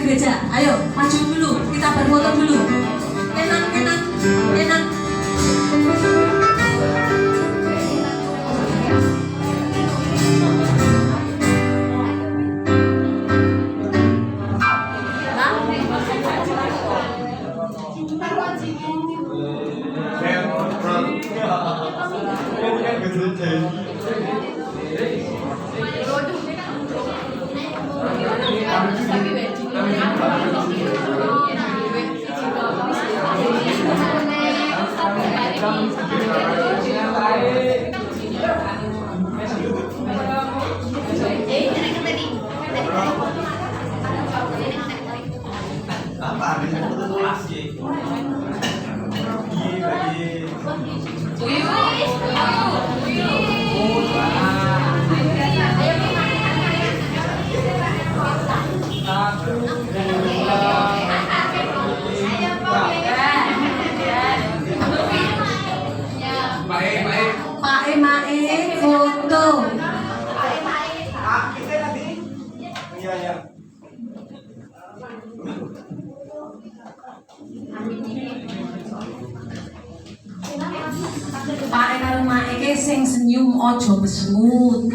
gereja. Ayo, maju dulu, kita berfoto dulu. Enak, enak, enak. Mae foto. Pak karo mae ke sing senyum ojo mesemut.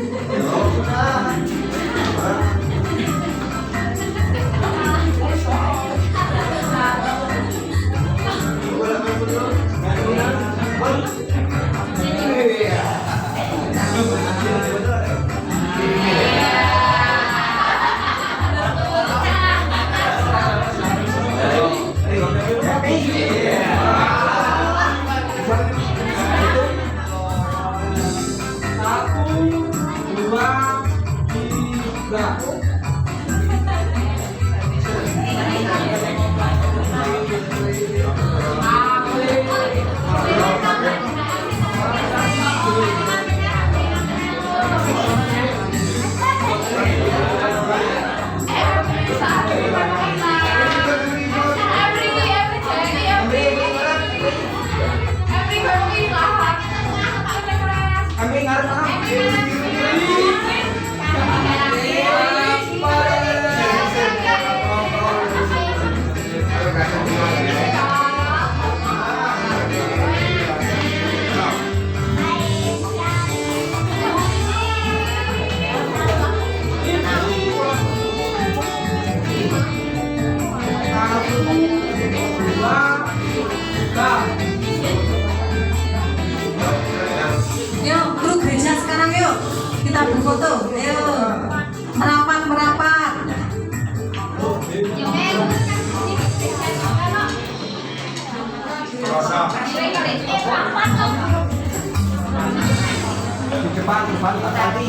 Depan tadi.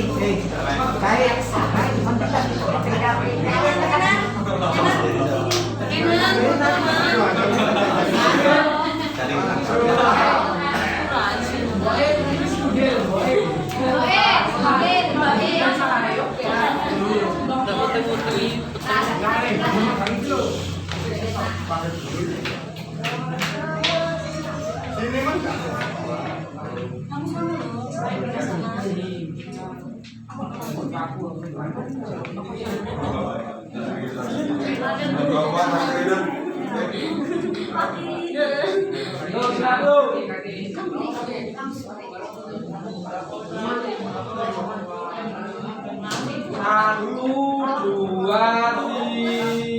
Kayak Satu, dua,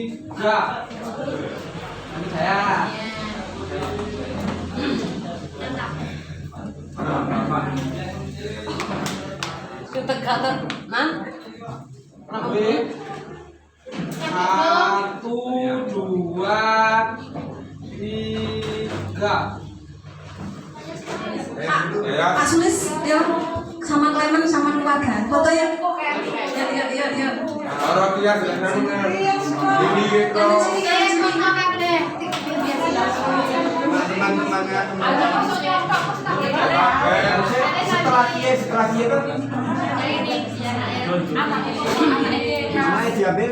tiga. Ini saya. Satu, dua, tiga. Pak Sulis, yuk sama Clement sama keluarga. Foto ya. Ya. Orang dia setelah dia kan namanya diambil.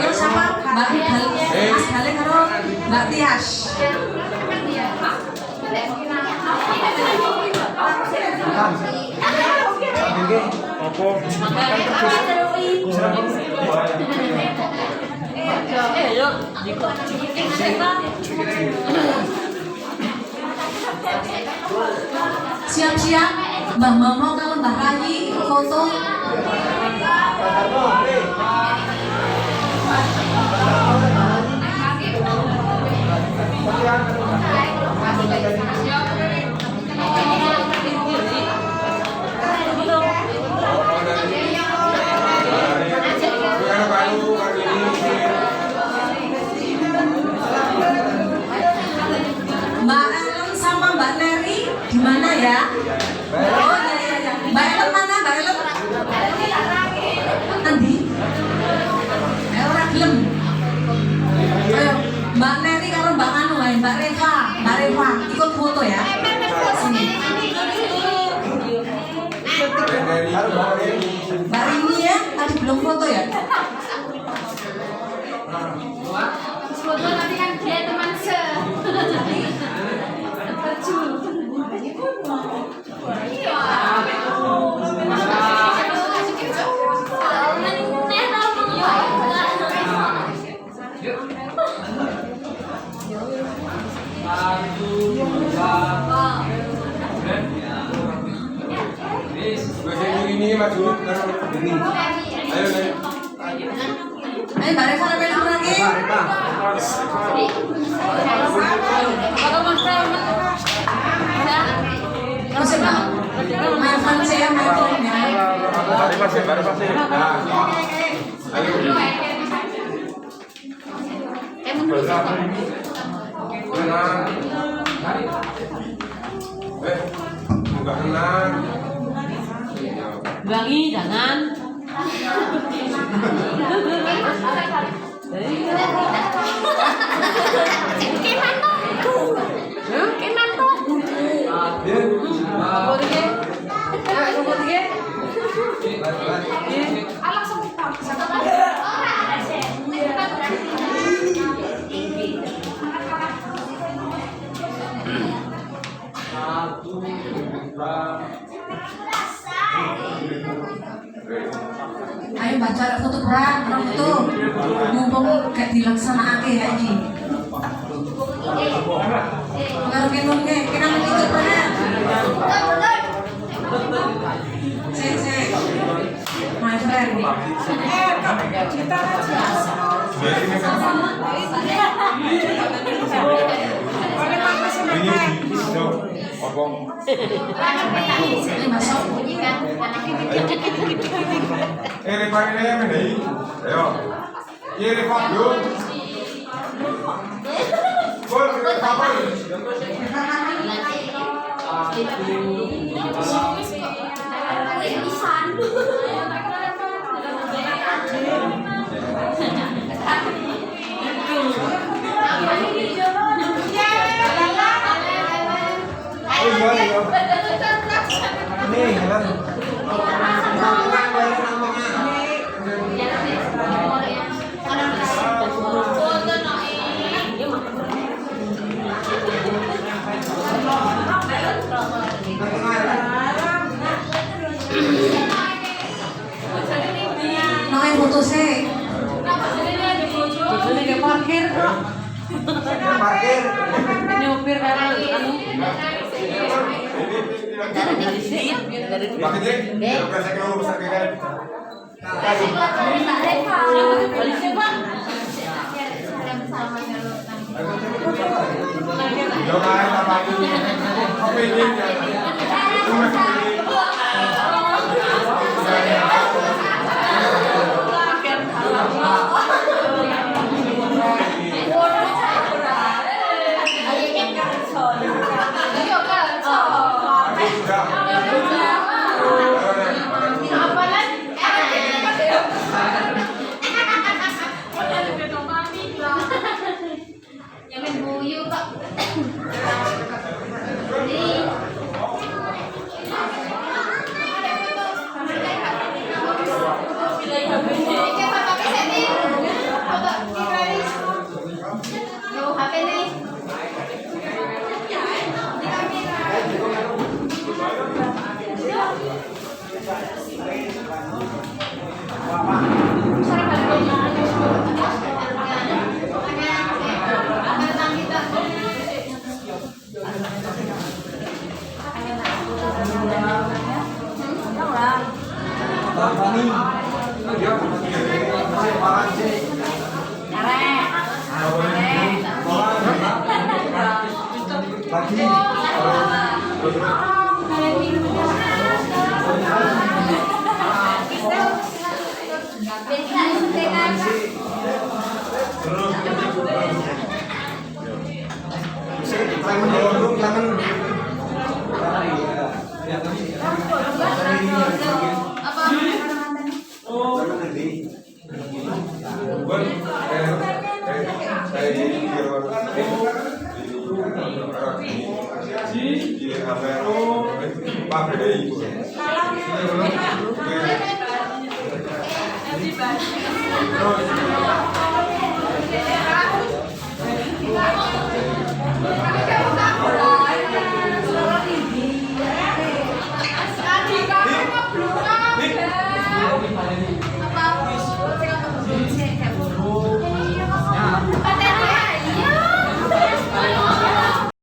Yuk sama Mbak Mas Hale karo Mbak Tias. Siap-siap Mbah Momo kalau Mbah Rayi foto. Mbak Ellen sama Mbak Neri di mana ya? Oh ya. Mbak Ellen mana? Mbak Ellen? Andi? Ora gelem. Ayo, Mbak Neri karo Mbak Anu wae, Mbak Reva ikut foto ya. Sini. Mbak Rini ya, tadi belum foto ya? Foto nanti kan dia teman ini maju ini. Ayo. Mbak Reva lebih lagi. Masih Mbak. Main fancy ya, main phone ya. Baru masih. Ayo. Enggak kenal. Ulangi, jangan. Ayo baca foto orang foto. Mumpung kayak dilaksanake ya iki. Karo kenonge, kena ikut mana? Cek. My friend. Kita aja. Apa? Ini masuk. Repan ini yang mana? Ayo. Ini repan yuk. Gol apa? Ini kan. Noe putusnya. Putusnya ke parkir kok. Parkir. Nyopir kalau anu. Pakai deh. Berasa kalau besar kan. Jangan apa itu. Apa ini? Jangan buyu kok. HP nih. Pak